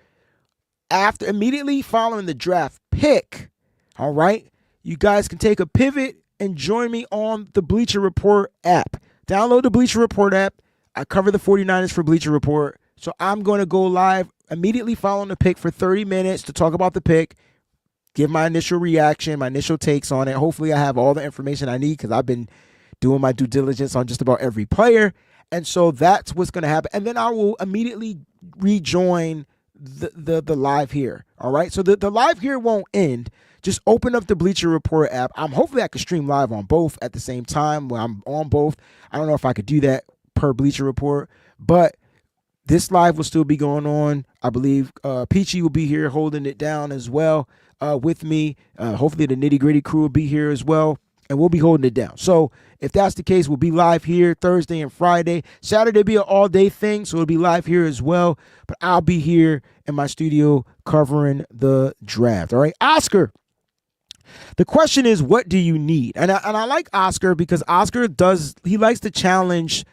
S1: Immediately following the draft pick, all right, you guys can take a pivot and join me on the Bleacher Report app. Download the Bleacher Report app. I cover the 49ers for Bleacher Report. So I'm going to go live immediately following the pick for 30 minutes to talk about the pick, give my initial reaction, my initial takes on it. Hopefully I have all the information I need because I've been doing my due diligence on just about every player. And so that's what's going to happen. And then I will immediately rejoin the live here. All right. So the live here won't end. Just open up the Bleacher Report app. Hopefully I can stream live on both at the same time when I'm on both. I don't know if I could do that per Bleacher Report, but this live will still be going on. I believe Peachy will be here holding it down as well with me. Hopefully the Nitty Gritty crew will be here as well, and we'll be holding it down. So if that's the case, we'll be live here Thursday and Friday. Saturday will be an all-day thing, so it'll be live here as well. But I'll be here in my studio covering the draft. All right, Oscar. The question is, what do you need? And I like Oscar because Oscar he likes to challenge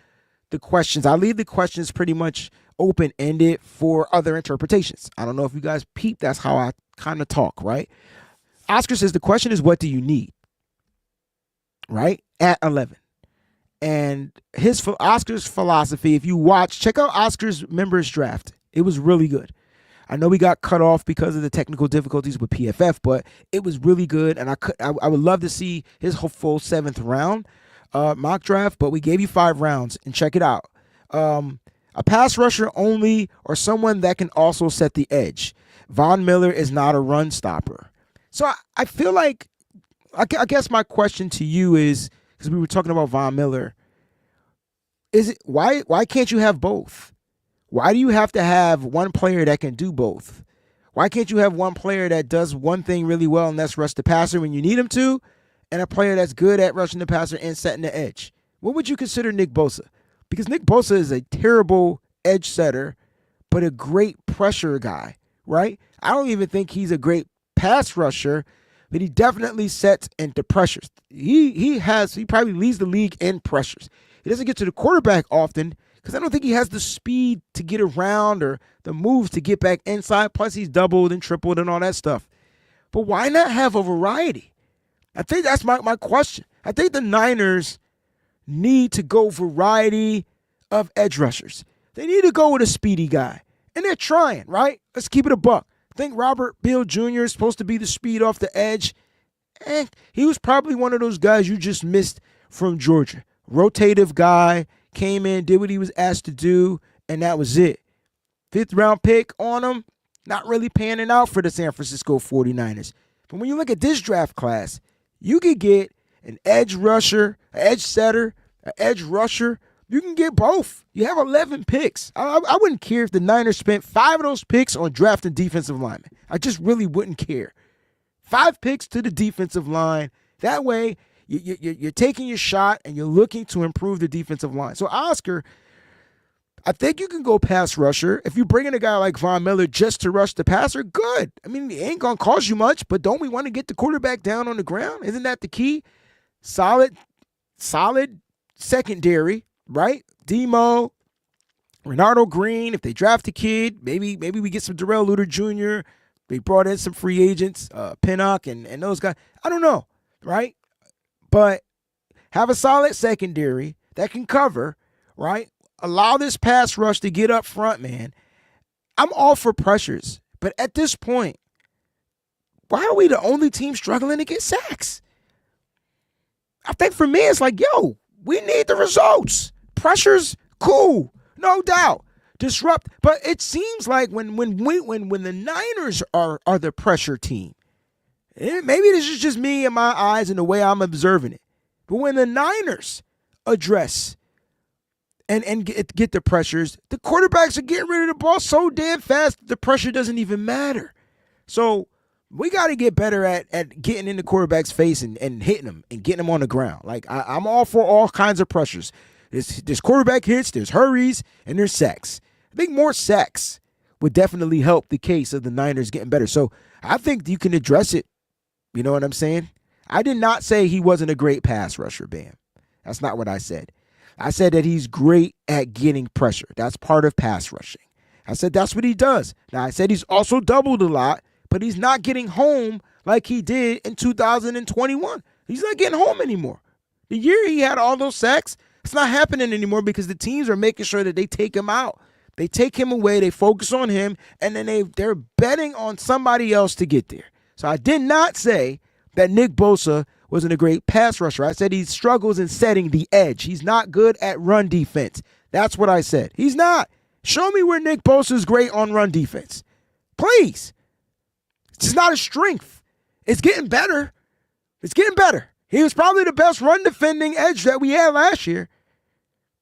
S1: the questions. I leave the questions pretty much open-ended for other interpretations. I don't know if you guys peep. That's how I kind of talk, right? Oscar says the question is, what do you need? Right? At 11. And Oscar's philosophy, if you check out Oscar's members draft. It was really good. I know we got cut off because of the technical difficulties with PFF, but it was really good. And I would love to see his full 7th round mock draft, but we gave you 5 rounds and check it out. A pass rusher only or someone that can also set the edge. Von Miller is not a run stopper. So I feel like, I guess my question to you is, because we were talking about Von Miller, why can't you have both? Why do you have to have one player that can do both? Why can't you have one player that does one thing really well and that's rush the passer when you need him to, and a player that's good at rushing the passer and setting the edge? What would you consider Nick Bosa? Because Nick Bosa is a terrible edge setter, but a great pressure guy, right? I don't even think he's a great pass rusher, but he definitely sets into pressures. He probably leads the league in pressures. He doesn't get to the quarterback often because I don't think he has the speed to get around or the moves to get back inside. Plus, he's doubled and tripled and all that stuff. But why not have a variety? I think that's my question. I think the Niners need to go variety of edge rushers. They need to go with a speedy guy. And they're trying, right? Let's keep it a buck. I think Robert Beal Jr. is supposed to be the speed off the edge. He was probably one of those guys you just missed from Georgia. Rotative guy, came in, did what he was asked to do, and that was it. 5th round pick on him, not really panning out for the San Francisco 49ers. But when you look at this draft class, you could get an edge rusher, an edge setter, an edge rusher. You can get both. You have 11 picks. I wouldn't care if the Niners spent 5 of those picks on drafting defensive linemen. I just really wouldn't care. 5 picks to the defensive line. That way, you're taking your shot and you're looking to improve the defensive line. So, Oscar, I think you can go pass rusher. If you bring in a guy like Von Miller just to rush the passer, good. I mean, it ain't going to cost you much, but don't we want to get the quarterback down on the ground? Isn't that the key? Solid secondary, right? Demo, Renardo Green, if they draft a kid, maybe we get some Darrell Luter Jr. They brought in some free agents, Pinnock and those guys. I don't know, right? But have a solid secondary that can cover, right? Allow this pass rush to get up front, man. I'm all for pressures, but at this point, why are we the only team struggling to get sacks? I think for me, it's like, yo, we need the results. Pressures, cool, no doubt. Disrupt, but it seems like when the Niners are the pressure team, maybe this is just me and my eyes and the way I'm observing it. But when the Niners address and get the pressures, the quarterbacks are getting rid of the ball so damn fast that the pressure doesn't even matter. So we got to get better at getting in the quarterback's face and hitting them and getting them on the ground. Like, I'm all for all kinds of pressures. There's quarterback hits, there's hurries, and there's sacks. I think more sacks would definitely help the case of the Niners getting better. So I think you can address it. You know what I'm saying? I did not say he wasn't a great pass rusher, Bam. That's not what I said. I said that he's great at getting pressure. That's part of pass rushing. I said that's what he does. Now, I said he's also doubled a lot, but he's not getting home like he did in 2021. He's not getting home anymore. The year he had all those sacks, it's not happening anymore because the teams are making sure that they take him out. They take him away, they focus on him, and then they're betting on somebody else to get there. So I did not say that Nick Bosa wasn't a great pass rusher. I said he struggles in setting the edge. He's not good at run defense. That's what I said. He's not. Show me where Nick Bosa is great on run defense. Please. It's just not a strength. It's getting better. It's getting better. He was probably the best run defending edge that we had last year,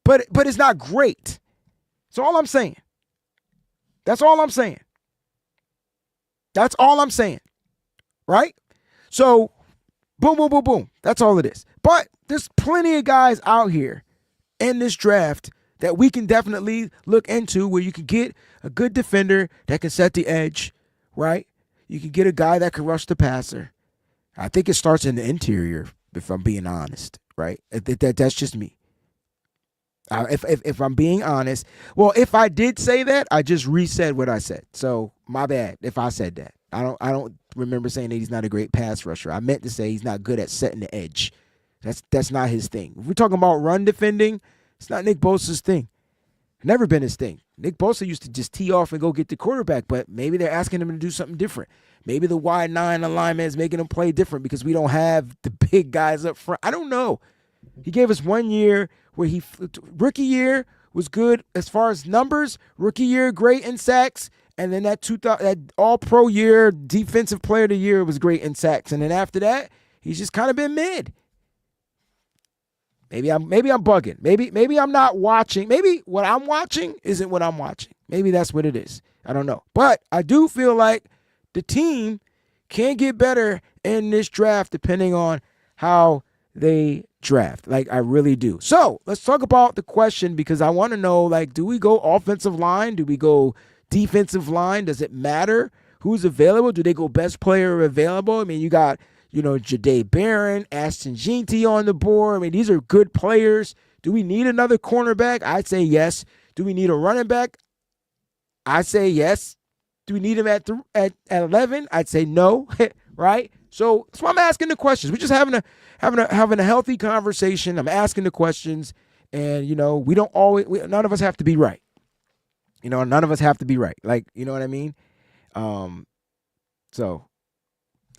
S1: but it's not great. That's all I'm saying. That's all I'm saying. That's all I'm saying. Right? So, boom, boom, boom, boom. That's all it is. But there's plenty of guys out here in this draft that we can definitely look into where you can get a good defender that can set the edge, right? You can get a guy that can rush the passer. I think it starts in the interior, if I'm being honest, right? That's just me. If I'm being honest, well, if I did say that, I just resaid what I said. So my bad if I said that. I don't remember saying that he's not a great pass rusher. I meant to say he's not good at setting the edge. That's not his thing. If we're talking about run defending, it's not Nick Bosa's thing. Never been his thing. Nick Bosa used to just tee off and go get the quarterback, but maybe they're asking him to do something different. Maybe the wide 9 alignment is making him play different because we don't have the big guys up front. I don't know. He gave us 1 year where rookie year was good as far as numbers. Rookie year, great in sacks. And then that all-pro year, defensive player of the year was great in sacks. And then after that, he's just kind of been mid. Maybe I'm bugging. Maybe I'm not watching. Maybe what I'm watching isn't what I'm watching. Maybe that's what it is. I don't know. But I do feel like the team can get better in this draft depending on how they draft. Like, I really do. So let's talk about the question, because I want to know, like, do we go offensive line? Do we go defensive line? Does it matter who's available? Do they go best player available? I mean, you got, Jahdae Barron, Ashton Jeanty on the board. I mean, these are good players. Do we need another cornerback? I'd say yes. Do we need a running back? I'd say yes. Do we need him at 11? I'd say no, right? So that's why I'm asking the questions. We're just having a healthy conversation. I'm asking the questions, and we don't always. None of us have to be right. None of us have to be right. Like, you know what I mean? So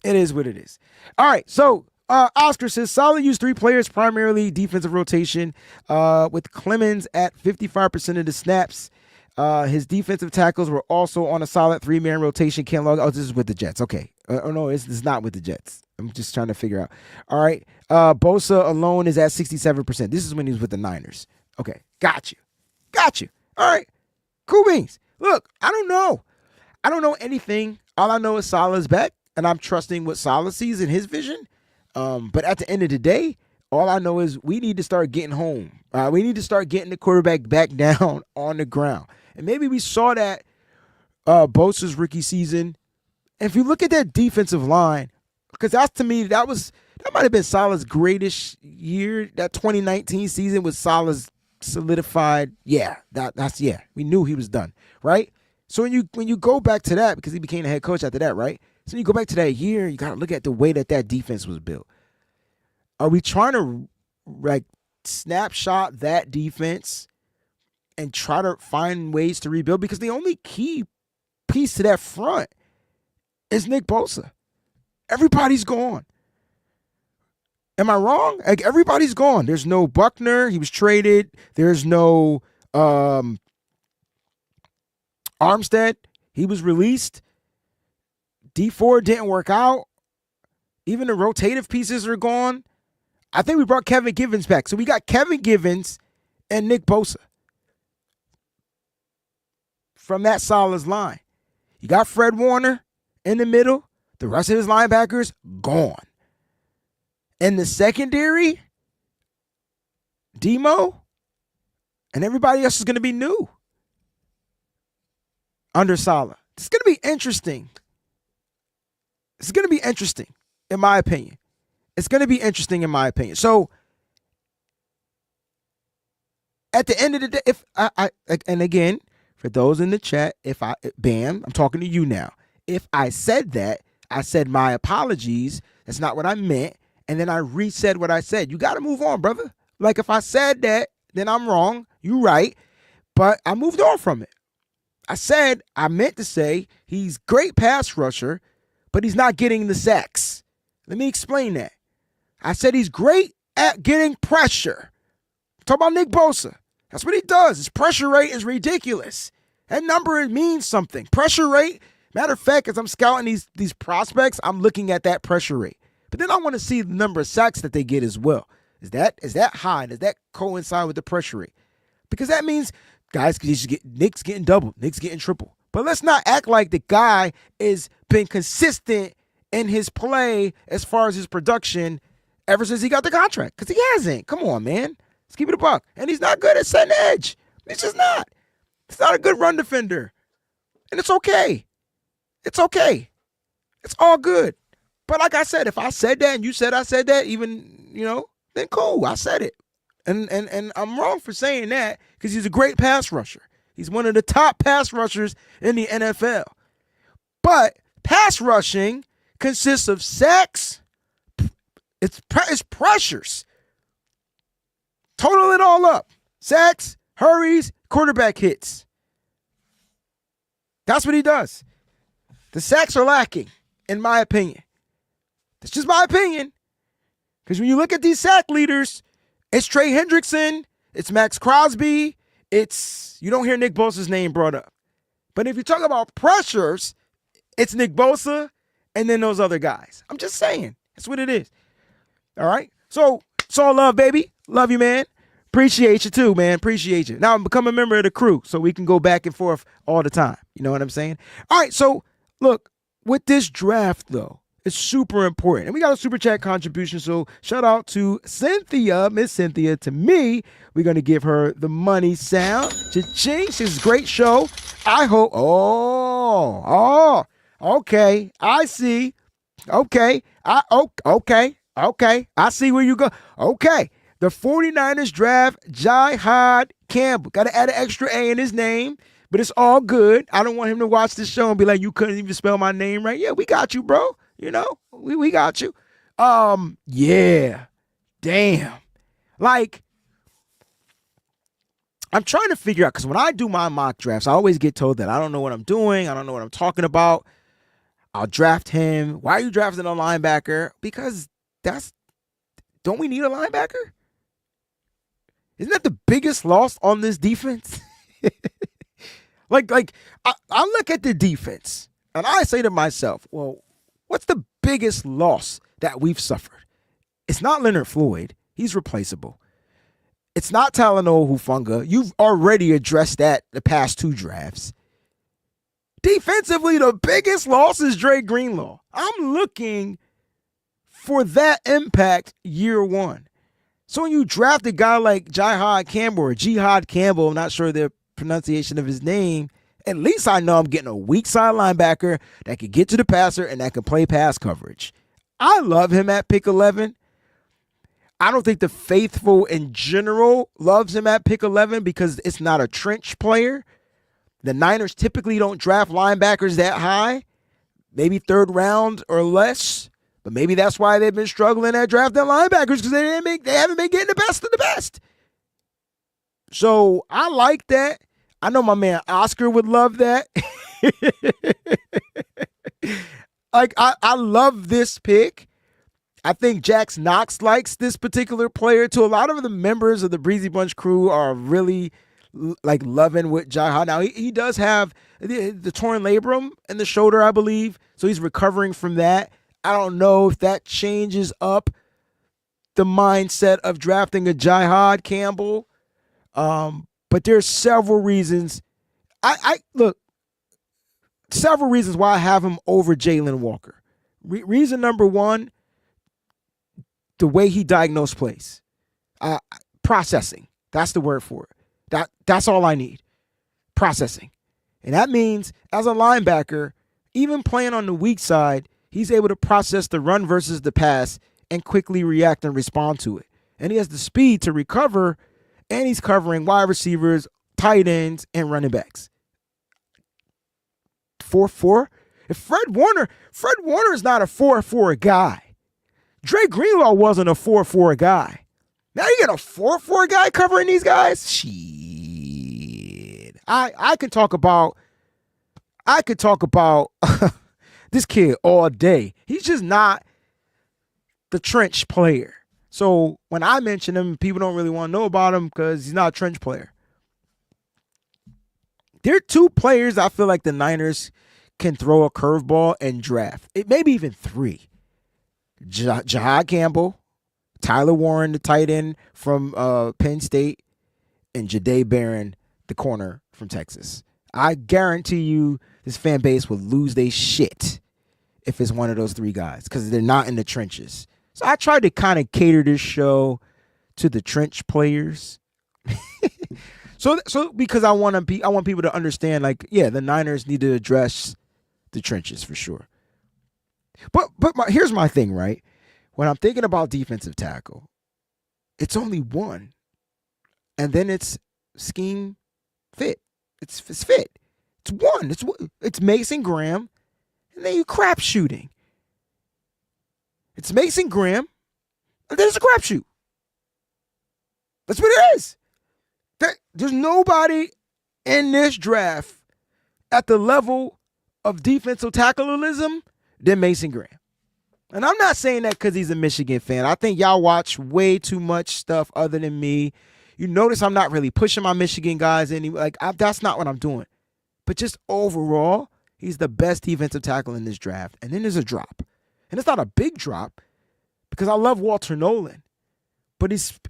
S1: it is what it is. All right. So Oscar says solid use 3 players, primarily defensive rotation, with Clemens at 55% of the snaps. His defensive tackles were also on a solid 3-man rotation. Can't log. Oh, this is with the Jets. Okay. No, it's not with the Jets. I'm just trying to figure out. All right. Bosa alone is at 67%. This is when he was with the Niners. Okay. Got you. All right. Cool beans. Look, I don't know. I don't know anything. All I know is Salah's back, and I'm trusting what Salah sees in his vision. But at the end of the day, all I know is we need to start getting home. We need to start getting the quarterback back down on the ground. And maybe we saw that Bosa's rookie season. And if you look at that defensive line, because to me, that might have been Salah's greatest year. That 2019 season was Salah's solidified. Yeah, we knew he was done, right? So when you go back to that, because he became the head coach after that, right? So you go back to that year, you got to look at the way that defense was built. Are we trying to snapshot that defense and try to find ways to rebuild? Because the only key piece to that front is Nick Bosa. Everybody's gone. Am I wrong? Like, everybody's gone. There's no Buckner. He was traded. There's no Armstead. He was released. D4 didn't work out. Even the rotative pieces are gone. I think we brought Kevin Givens back. So we got Kevin Givens and Nick Bosa from that Salah's line. You got Fred Warner in the middle. The rest of his linebackers, gone. In the secondary, Demo, and everybody else is going to be new under Salah. It's going to be interesting. It's going to be interesting, in my opinion. So, at the end of the day, if and again, for those in the chat, Bam, I'm talking to you now. If I said that, I said my apologies. That's not what I meant. And then I resaid what I said. You got to move on, brother. Like, if I said that, then I'm wrong. You right. But I moved on from it. I meant to say he's great pass rusher, but he's not getting the sacks. Let me explain that. I said he's great at getting pressure. Talk about Nick Bosa. That's what he does. His pressure rate is ridiculous. That number means something. Pressure rate. Matter of fact, as I'm scouting these prospects, I'm looking at that pressure rate. But then I want to see the number of sacks that they get as well. Is that high? Does that coincide with the pressure rate? Because that means guys, Nick's getting double, Nick's getting triple. But let's not act like the guy is been consistent in his play as far as his production ever since he got the contract. Because he hasn't. Come on, man. Let's keep it a buck. And he's not good at setting the edge. He's just not. He's not a good run defender. And it's okay. It's okay. It's all good. But like I said, if I said that and you said I said that, even, then cool. I said it. And I'm wrong for saying that because he's a great pass rusher. He's one of the top pass rushers in the NFL. But pass rushing consists of sacks. It's pressures. Total it all up. Sacks, hurries, quarterback hits. That's what he does. The sacks are lacking, in my opinion. That's just my opinion. Because when you look at these sack leaders, it's Trey Hendrickson, it's Max Crosby, you don't hear Nick Bosa's name brought up. But if you talk about pressures, it's Nick Bosa and then those other guys. I'm just saying. That's what it is. All right? So, it's all love, baby. Love you, man. Appreciate you too, man. Appreciate you. Now I'm become a member of the crew so we can go back and forth all the time. You know what I'm saying? All right, so look, with this draft, though, it's super important. And we got a super chat contribution, so shout out to Cynthia, Miss Cynthia. To me, we're going to give her the money sound. Cha-ching. This is a great show. I hope. Okay. I see. Okay. Okay. I see where you go. Okay. The 49ers draft Jihad Campbell. Got to add an extra A in his name, but it's all good. I don't want him to watch this show and be like, you couldn't even spell my name right. Yeah, we got you, bro. We got you. Yeah. Damn. Like, I'm trying to figure out, because when I do my mock drafts, I always get told that I don't know what I'm doing. I don't know what I'm talking about. I'll draft him. Why are you drafting a linebacker? Because don't we need a linebacker? Isn't that the biggest loss on this defense? I look at the defense and I say to myself, well, what's the biggest loss that we've suffered? It's not Leonard Floyd. He's replaceable. It's not Talanoa Hufanga. You've already addressed that the past two drafts. Defensively, the biggest loss is Dre Greenlaw. I'm looking for that impact year one. So when you draft a guy like Jihad Campbell or Jihad Campbell, I'm not sure the pronunciation of his name, at least I know I'm getting a weak side linebacker that can get to the passer and that can play pass coverage. I love him at pick 11. I don't think the faithful in general loves him at pick 11 because it's not a trench player. The Niners typically don't draft linebackers that high, maybe third round or less. But maybe that's why they've been struggling at drafting linebackers because they haven't been getting the best of the best. So I like that. I know my man Oscar would love that. I love this pick. I think Jax Knox likes this particular player too. A lot of the members of the Breezy Bunch crew are really loving with Jihad. Now he does have the torn labrum in the shoulder, I believe. So he's recovering from that. I don't know if that changes up the mindset of drafting a Jihad Campbell. But there's several reasons. Several reasons why I have him over Jalen Walker. Reason number one, the way he diagnosed plays. Processing. That's the word for it. That's all I need. Processing. And that means as a linebacker, even playing on the weak side, he's able to process the run versus the pass and quickly react and respond to it. And he has the speed to recover, and he's covering wide receivers, tight ends, and running backs. 4-4? If Fred Warner is not a 4-4 guy. Dre Greenlaw wasn't a 4-4 guy. Now you get a 4-4 guy covering these guys? Shit. I can talk about I could talk about this kid all day. He's just not the trench player. So when I mention him, people don't really want to know about him because he's not a trench player. There are two players I feel like the Niners can throw a curveball and draft. It maybe even three. Jahad Campbell, Tyler Warren, the tight end from Penn State, and Jahdae Barron, the corner from Texas. I guarantee you this fan base will lose their shit if it's one of those three guys because they're not in the trenches. So I tried to kind of cater this show to the trench players. So because I want people to understand, like, yeah, the Niners need to address the trenches for sure. But here's my thing, right? When I'm thinking about defensive tackle, it's only one, and then it's scheme fit. It's fit. It's one. It's Mason Graham, and then you crap shooting. It's Mason Graham, and then it's a crapshoot. That's what it is. There's nobody in this draft at the level of defensive tackleism than Mason Graham. And I'm not saying that because he's a Michigan fan. I think y'all watch way too much stuff other than me. You notice I'm not really pushing my Michigan guys anymore. That's not what I'm doing. But just overall, he's the best defensive tackle in this draft. And then there's a drop. And it's not a big drop because I love Walter Nolan. But he's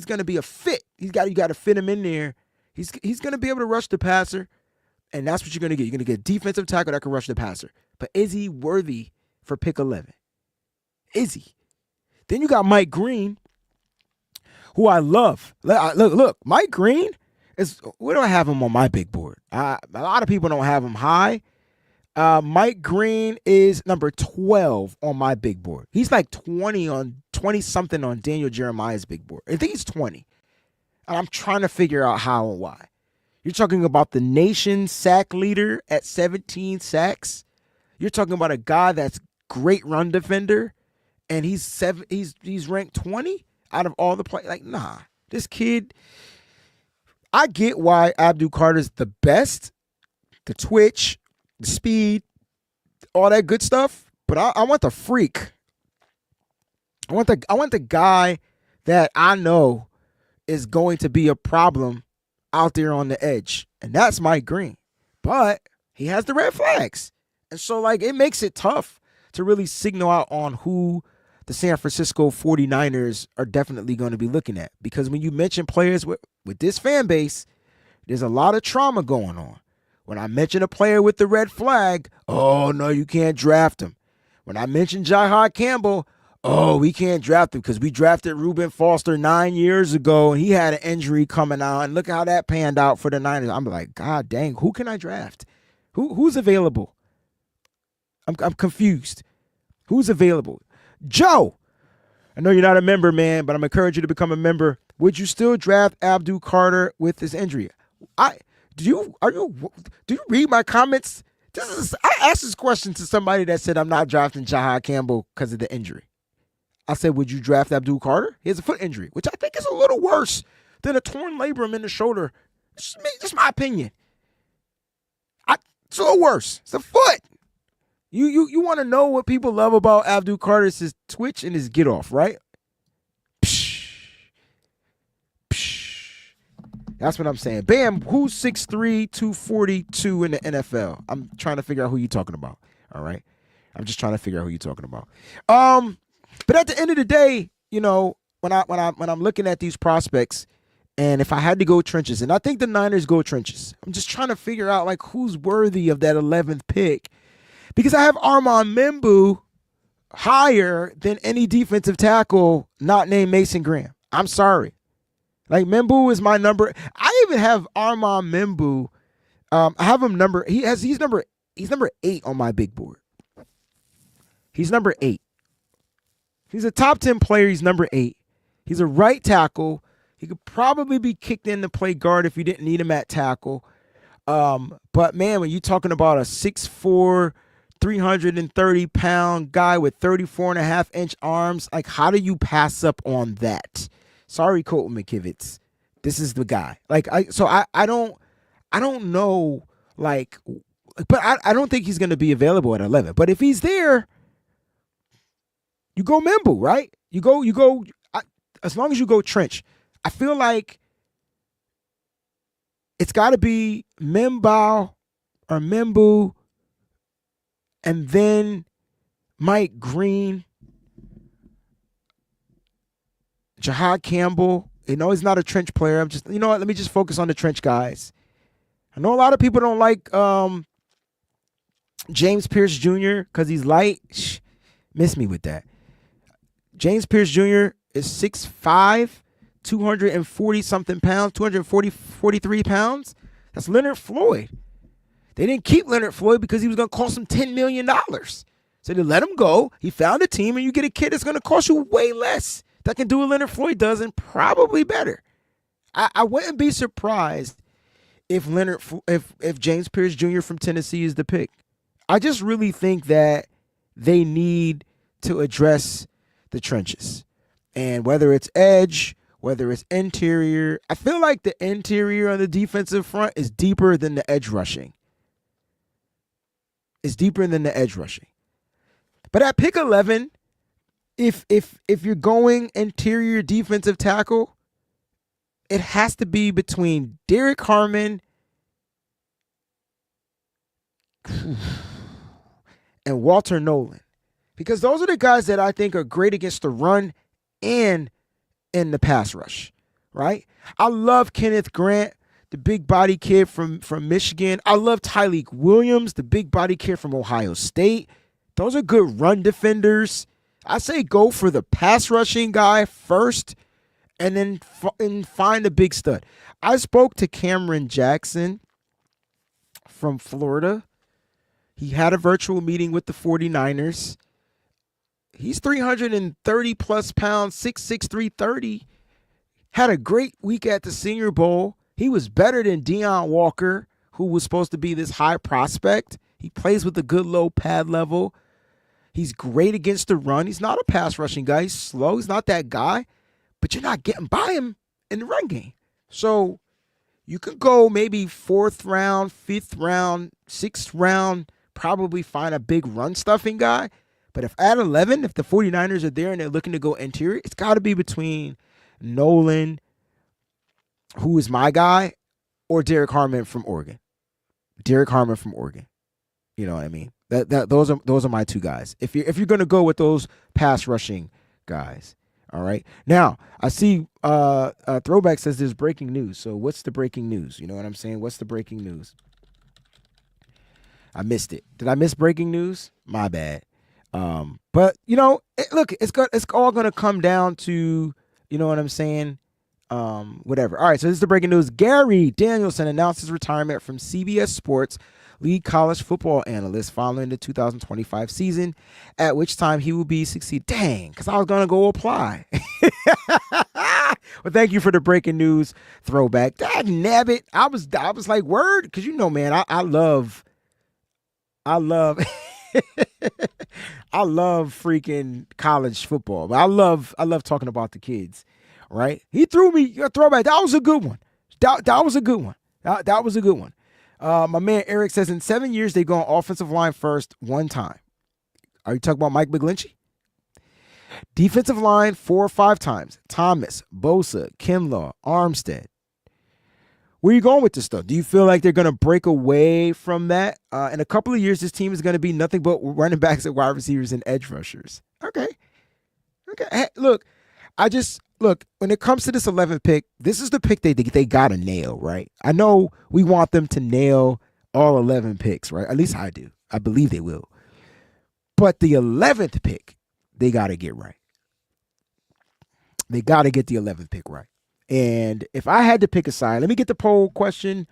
S1: going to be a fit. You got to fit him in there. He's going to be able to rush the passer, and that's what you're going to get. You're going to get a defensive tackle that can rush the passer. But is he worthy for pick 11? Is he? Then you got Mike Green, who I love. Look, Mike Green is, where do I have him on my big board? A lot of people don't have him high. Mike Green is number 12 on my big board. He's like 20 something on Daniel Jeremiah's big board. I think he's 20. And I'm trying to figure out how and why. You're talking about the nation's sack leader at 17 sacks. You're talking about a guy that's great run defender, and he's ranked 20 out of all the play. Like, nah, this kid. I get why Abdul Carter's the best, the twitch, the speed, all that good stuff. But I want the freak. I want the guy that I know is going to be a problem out there on the edge. And that's Mike Green. But he has the red flags. And so, like, it makes it tough to really signal out on who the San Francisco 49ers are definitely going to be looking at. Because when you mention players with this fan base, there's a lot of trauma going on. When I mention a player with the red flag, oh, no, you can't draft him. When I mention Jahad Campbell, oh, we can't draft him because we drafted Reuben Foster 9 years ago and he had an injury coming out. And look how that panned out for the Niners. I'm like, God dang, who can I draft? Who's available? I'm confused. Who's available? Joe, I know you're not a member, man, but I'm encouraging you to become a member. Would you still draft Abdul Carter with this injury? Do you read my comments? I asked this question to somebody that said I'm not drafting Jahad Campbell because of the injury. I said, would you draft Abdul Carter? He has a foot injury, which I think is a little worse than a torn labrum in the shoulder. Just my opinion. It's a little worse. It's a foot. You want to know what people love about Abdul Carter is his twitch and his get off, right? Psh. That's what I'm saying. Bam, who's 6'3", 242 in the NFL? I'm trying to figure out who you're talking about. All right. I'm just trying to figure out who you're talking about. But at the end of the day, you know, when I'm looking at these prospects, and if I had to go trenches, and I think the Niners go trenches, I'm just trying to figure out like who's worthy of that 11th pick, because I have Armand Membu higher than any defensive tackle not named Mason Graham. I'm sorry. Like, Membu is my number. I even have Armand Membu. I have him he's number 8 on my big board. He's number 8. He's a top 10 player. He's number 8. He's a right tackle. He could probably be kicked in to play guard if you didn't need him at tackle. But, man, when you're talking about a 6'4", 330-pound guy with 34.5-inch arms, like, how do you pass up on that? Sorry, Colton McKivitz. This is the guy. Like, I don't know, like, But I don't think he's going to be available at 11. But if he's there, you go Membu, right? You go. As long as you go trench, I feel like it's got to be Membao or Membu, and then Mike Green, Jahad Campbell. He's not a trench player. I'm just, let me just focus on the trench guys. I know a lot of people don't like James Pierce Jr. because he's light. Miss me with that. James Pierce Jr. is 6'5", 240-something pounds, 43 pounds. That's Leonard Floyd. They didn't keep Leonard Floyd because he was going to cost them $10 million. So they let him go. He found a team, and you get a kid that's going to cost you way less that can do what Leonard Floyd does and probably better. I wouldn't be surprised if James Pierce Jr. from Tennessee is the pick. I just really think that they need to address the trenches. And whether it's edge, whether it's interior, I feel like the interior on the defensive front is deeper than the edge rushing. It's deeper than the edge rushing. But at pick 11, if you're going interior defensive tackle, it has to be between Derek Harmon and Walter Nolan. Because those are the guys that I think are great against the run and in the pass rush, right? I love Kenneth Grant, the big body kid from Michigan. I love Tyleik Williams, the big body kid from Ohio State. Those are good run defenders. I say go for the pass rushing guy first and then find a big stud. I spoke to Cameron Jackson from Florida. He had a virtual meeting with the 49ers. He's 330 plus pounds, 6'6", 330. Had a great week at the Senior Bowl. He was better than Deion Walker, who was supposed to be this high prospect. He plays with a good low pad level. He's great against the run. He's not a pass rushing guy. He's slow. He's not that guy. But you're not getting by him in the run game. So you could go maybe 4th round, 5th round, 6th round, probably find a big run stuffing guy. But if at 11, if the 49ers are there and they're looking to go interior, it's got to be between Nolan, who is my guy, or Derek Harmon from Oregon. Derek Harmon from Oregon. You know what I mean? Those are my two guys. If you're going to go with those pass rushing guys. All right. Now, I see Throwback says there's breaking news. So what's the breaking news? You know what I'm saying? What's the breaking news? I missed it. Did I miss breaking news? My bad. But look, it's all going to come down to, you know what I'm saying? Whatever. All right. So this is the breaking news. Gary Danielson announced his retirement from CBS Sports lead college football analyst following the 2025 season, at which time he will be succeed. Dang, because I was going to go apply. Well, thank you for the breaking news Throwback. Dag nabbit. I was like, word, because man, I love I love freaking college football. But I love talking about the kids, right? He threw me a throwback. That was a good one. That was a good one. That was a good one. My man Eric says in 7 years they've gone offensive line first one time. Are you talking about Mike McGlinchey? Defensive line 4 or 5 times. Thomas, Bosa, Kinlaw, Armstead. Where are you going with this stuff? Do you feel like they're going to break away from that? In a couple of years, this team is going to be nothing but running backs and wide receivers and edge rushers. Okay. Hey, look, when it comes to this 11th pick, this is the pick they got to nail, right? I know we want them to nail all 11 picks, right? At least I do. I believe they will. But the 11th pick, they got to get right. They got to get the 11th pick right. And if I had to pick a side, let me get the poll question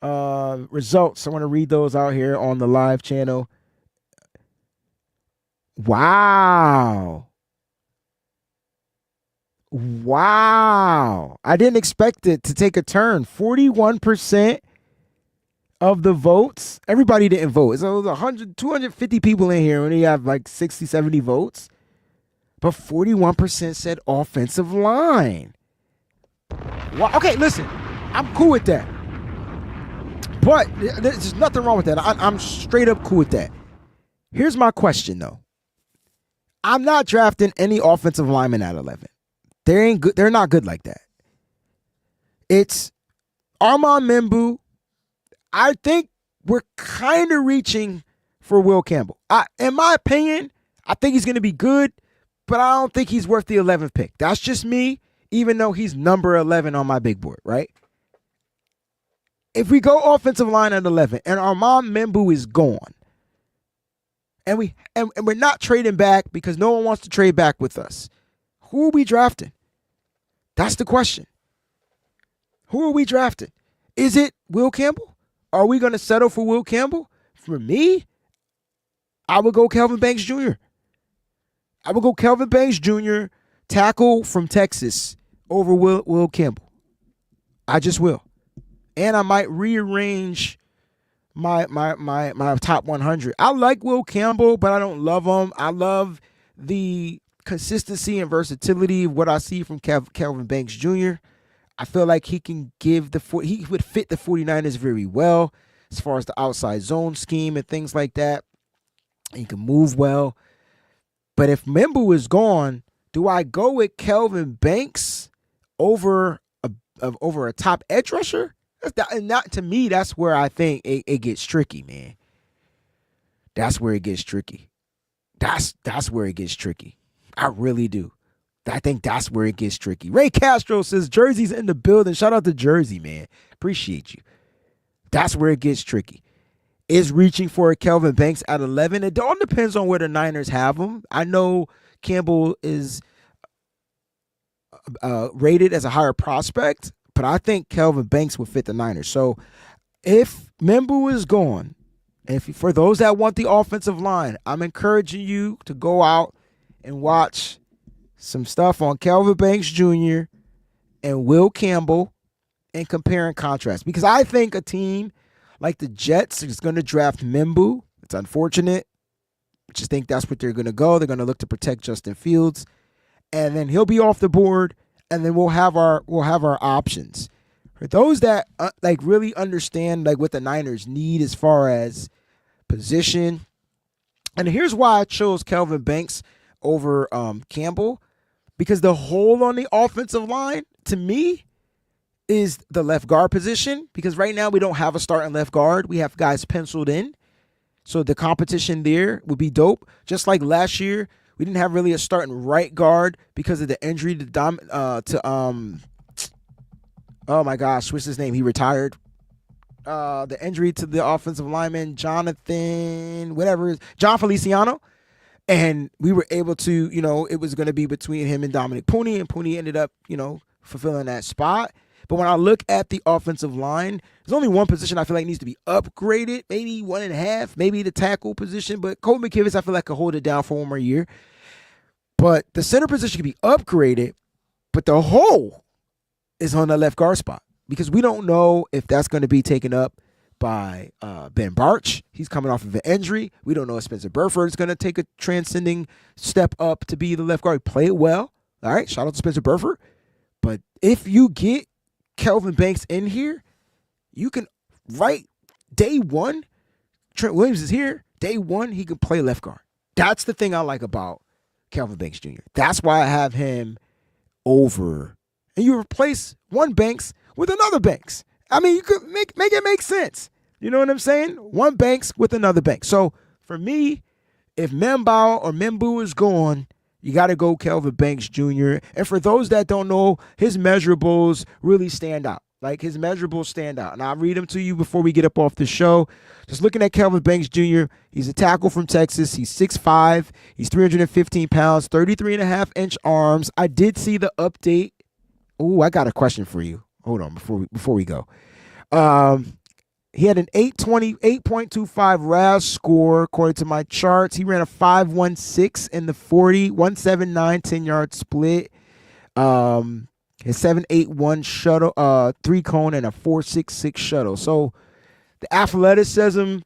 S1: results. I want to read those out here on the live channel. Wow. I didn't expect it to take a turn. 41% of the votes. Everybody didn't vote. So it was 100, 250 people in here. Only have like 60, 70 votes. But 41% said offensive line. Wow. Okay, listen. I'm cool with that. But there's nothing wrong with that. I'm straight up cool with that. Here's my question, though. I'm not drafting any offensive lineman at 11. They're not good like that. It's Armand Membu. I think we're kind of reaching for Will Campbell. In my opinion, I think he's going to be good, but I don't think he's worth the 11th pick. That's just me, even though he's number 11 on my big board, right? If we go offensive line at 11 and Armand Membu is gone, and we're not trading back because no one wants to trade back with us, who are we drafting? That's the question. Who are we drafting? Is it Will Campbell? Are we going to settle for Will Campbell? For me, I would go Kelvin Banks Jr. I would go Kelvin Banks Jr., tackle from Texas, over Will Campbell. I just will. And I might rearrange my top 100. I like Will Campbell, but I don't love him. I love the consistency and versatility of what I see from Kelvin Banks Jr. I feel like he can he would fit the 49ers very well as far as the outside zone scheme and things like that. He can move well. But if Membu is gone, do I go with Kelvin Banks over a top edge rusher? And not to me, that's where I think it gets tricky, man. That's where it gets tricky. That's where it gets tricky. I really do. I think that's where it gets tricky. Ray Castro says Jersey's in the building. Shout out to Jersey, man. Appreciate you. That's where it gets tricky. Is reaching for a Kelvin Banks at 11. It all depends on where the Niners have him. I know Campbell is rated as a higher prospect, but I think Kelvin Banks would fit the Niners. So if Membu is gone, for those that want the offensive line, I'm encouraging you to go out and watch some stuff on Kelvin Banks Jr. and Will Campbell and compare and contrast. Because I think a team like the Jets is going to draft Membu. It's unfortunate. I just think that's what they're going to go. They're going to look to protect Justin Fields. And then he'll be off the board. And then we'll have our options. For those that really understand what the Niners need as far as position. And here's why I chose Kelvin Banks over Campbell. Because the hole on the offensive line, to me, is the left guard position. Because right now we don't have a starting left guard. We have guys penciled in. So the competition there would be dope. Just like last year, we didn't have really a starting right guard because of the injury to oh my gosh, what's his name? He retired. The injury to the offensive lineman, John Feliciano. And we were able to, it was going to be between him and Dominic Pooney, and Pooney ended up, fulfilling that spot. But when I look at the offensive line, there's only one position I feel like needs to be upgraded, maybe 1.5, maybe the tackle position. But Colt McKivitz, I feel like could hold it down for one more year. But the center position can be upgraded, but the hole is on the left guard spot because we don't know if that's going to be taken up by Ben Barch. He's coming off of an injury. We don't know if Spencer Burford is going to take a transcending step up to be the left guard. He played well. All right, shout out to Spencer Burford. But if you get Kelvin Banks in here, you can, day one, Trent Williams is here. Day one, he can play left guard. That's the thing I like about Kelvin Banks Jr. That's why I have him over. And you replace one Banks with another Banks. I mean, you could make it make sense. You know what I'm saying? One Banks with another Banks. So for me, if Membu is gone, you got to go Kelvin Banks Jr. And for those that don't know, his measurables really stand out. His measurables stand out. And I'll read them to you before we get up off the show. Just looking at Kelvin Banks Jr., he's a tackle from Texas. He's 6'5". He's 315 pounds, 33.5-inch arms. I did see the update. Oh, I got a question for you. Hold on before we go. He had an 8.25 RAS score according to my charts. He ran a 5.16 in the 40, 179 10-yard split. His 7.81 shuttle, 3-cone, and a 4.66 shuttle. So the athleticism,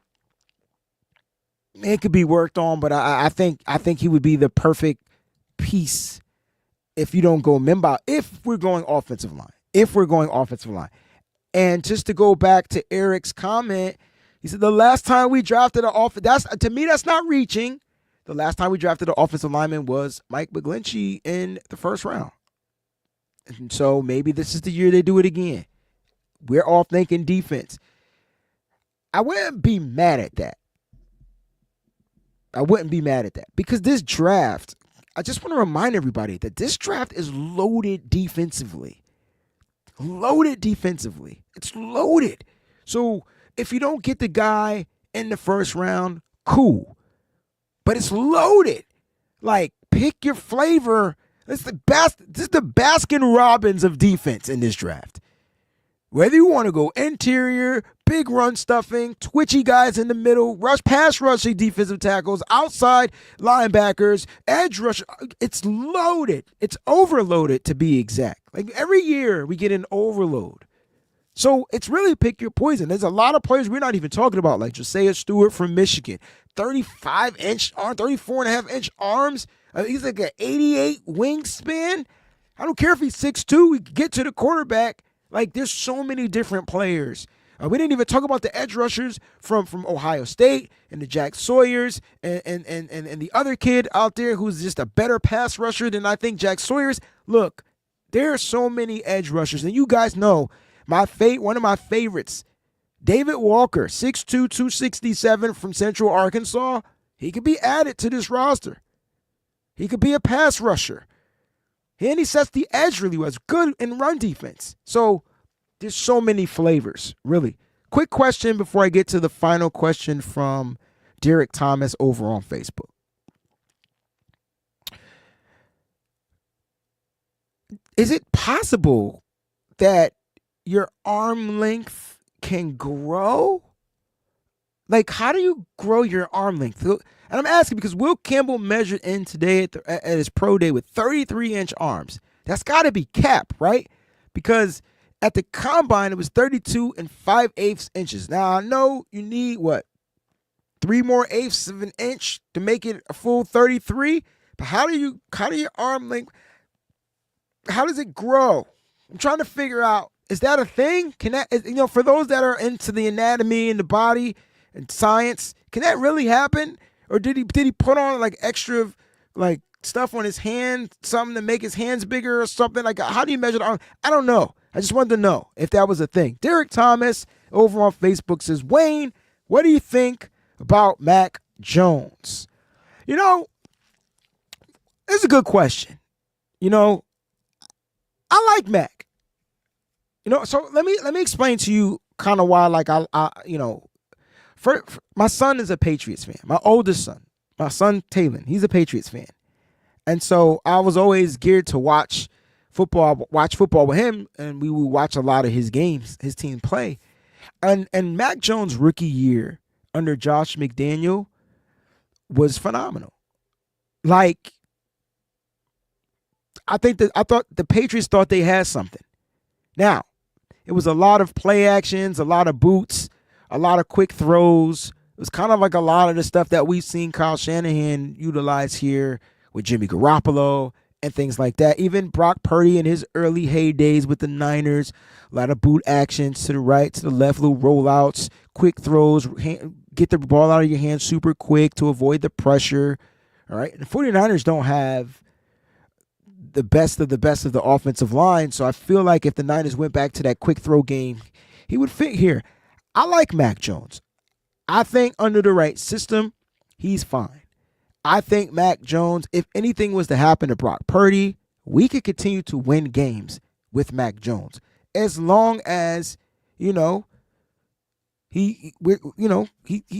S1: it could be worked on, but I think he would be the perfect piece if you don't go Memba. If we're going offensive line. And just to go back to Eric's comment, he said the last time we drafted an offense, to me, that's not reaching. The last time we drafted an offensive lineman was Mike McGlinchey in the first round. And so maybe this is the year they do it again. We're all thinking defense. I wouldn't be mad at that. Because this draft, I just want to remind everybody that this draft is loaded defensively. It's loaded. So if you don't get the guy in the first round, cool. But it's loaded. Like, pick your flavor. This is the Baskin Robbins of defense in this draft. Whether you want to go interior, big run stuffing, twitchy guys in the middle, pass rushing defensive tackles, outside linebackers, edge rush, it's loaded. It's overloaded, to be exact. Like, every year we get an overload. So it's really pick your poison. There's a lot of players we're not even talking about, like Josiah Stewart from Michigan. 35-inch arm, 34.5-inch arms. He's like an 88 wingspan. I don't care if he's 6'2". We can get to the quarterback. Like, there's so many different players. We didn't even talk about the edge rushers from Ohio State and the Jack Sawyers and the other kid out there who's just a better pass rusher than I think Jack Sawyers. Look, there are so many edge rushers. And you guys know one of my favorites, David Walker, 6'2", 267 from Central Arkansas. He could be added to this roster. He could be a pass rusher. And he sets the edge really well. It's good in run defense. So there's so many flavors, really. Quick question before I get to the final question from Derek Thomas over on Facebook. Is it possible that your arm length can grow? Like, how do you grow your arm length? And I'm asking because Will Campbell measured in today at his pro day with 33-inch arms. That's got to be cap, right? Because at the combine, it was 32 5/8 inches. Now, I know you need, 3 more eighths of an inch to make it a full 33? But how do your arm length, how does it grow? I'm trying to figure out, is that a thing? Can that, for those that are into the anatomy and the body and science, can that really happen? Or did he put on like extra like stuff on his hand, something to make his hands bigger or something? Like, how do you measure the arm? I don't know. I just wanted to know if that was a thing. Derek Thomas over on Facebook says, Wayne, what do you think about Mac Jones? This is a good question. I like Mac. So let me explain to you kind of why, like, my son is a Patriots fan. My oldest son, my son Talon, he's a Patriots fan. And so I was always geared to watch football with him, and we would watch a lot of his games, his team play. And Mac Jones' rookie year under Josh McDaniel was phenomenal. Like, I thought the Patriots thought they had something. Now, it was a lot of play actions, a lot of boots, a lot of quick throws. It was kind of like a lot of the stuff that we've seen Kyle Shanahan utilize here with Jimmy Garoppolo and things like that. Even Brock Purdy in his early heydays with the Niners, a lot of boot actions to the right, to the left, little rollouts, quick throws, get the ball out of your hands super quick to avoid the pressure. All right, and the 49ers don't have the best of the offensive line, so I feel like if the Niners went back to that quick throw game, he would fit here. I like Mac Jones. I think under the right system, he's fine. I think Mac Jones, if anything was to happen to Brock Purdy, we could continue to win games with Mac Jones as long as he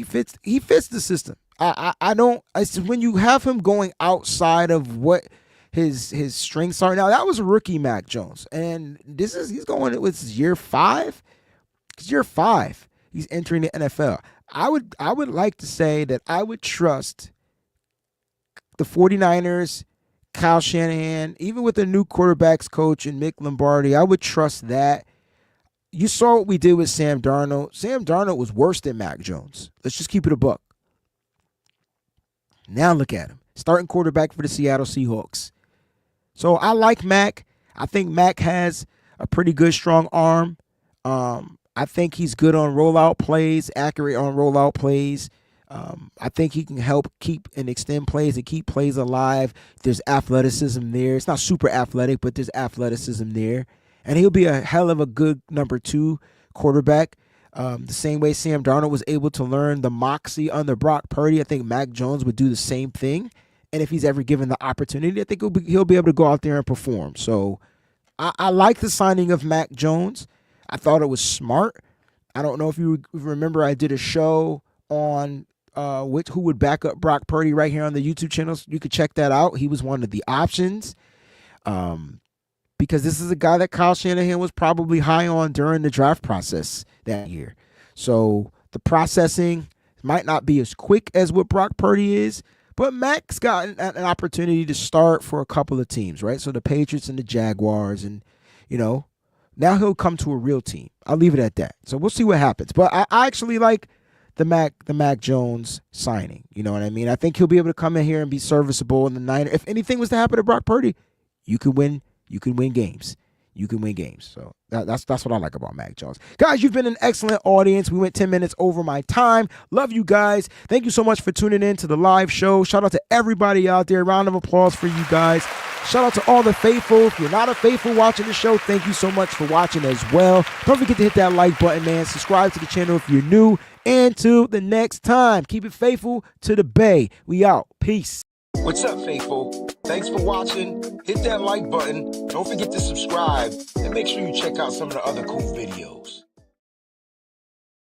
S1: fits the system. I don't. It's when you have him going outside of what his strengths are. Now, that was rookie Mac Jones, and he's going with year 5. It's year 5. He's entering the NFL. I would like to say that I would trust the 49ers, Kyle Shanahan, even with the new quarterbacks coach and Mick Lombardi. I would trust that. You saw what we did with Sam Darnold. Sam Darnold was worse than Mac Jones. Let's just keep it a buck. Now look at him. Starting quarterback for the Seattle Seahawks. So I like Mac. I think Mac has a pretty good, strong arm. I think he's good on rollout plays, accurate on rollout plays. I think he can help keep and extend plays and keep plays alive. There's athleticism there. It's not super athletic, but there's athleticism there. And he'll be a hell of a good number 2 quarterback. The same way Sam Darnold was able to learn the moxie under Brock Purdy, I think Mac Jones would do the same thing. And if he's ever given the opportunity, I think he'll be able to go out there and perform. So I like the signing of Mac Jones. I thought it was smart. I don't know if you remember, I did a show on who would back up Brock Purdy right here on the YouTube channel. You could check that out. He was one of the options. Because this is a guy that Kyle Shanahan was probably high on during the draft process that year. So the processing might not be as quick as what Brock Purdy is, but Mac's got an opportunity to start for a couple of teams, right? So the Patriots and the Jaguars, and, now he'll come to a real team. I'll leave it at that. So we'll see what happens. But I actually like the Mac Jones signing. You know what I mean? I think he'll be able to come in here and be serviceable in the Niners. If anything was to happen to Brock Purdy, you could win games. You can win games. So that's what I like about Mac Jones. Guys, you've been an excellent audience. We went 10 minutes over my time. Love you guys. Thank you so much for tuning in to the live show. Shout out to everybody out there. Round of applause for you guys. Shout out to all the faithful. If you're not a faithful watching the show, thank you so much for watching as well. Don't forget to hit that like button, man. Subscribe to the channel if you're new. And till the next time, keep it faithful to the Bay. We out. Peace. What's up, faithful? Thanks for watching. Hit that like button. Don't forget to subscribe. And make sure you check out some of the other cool videos.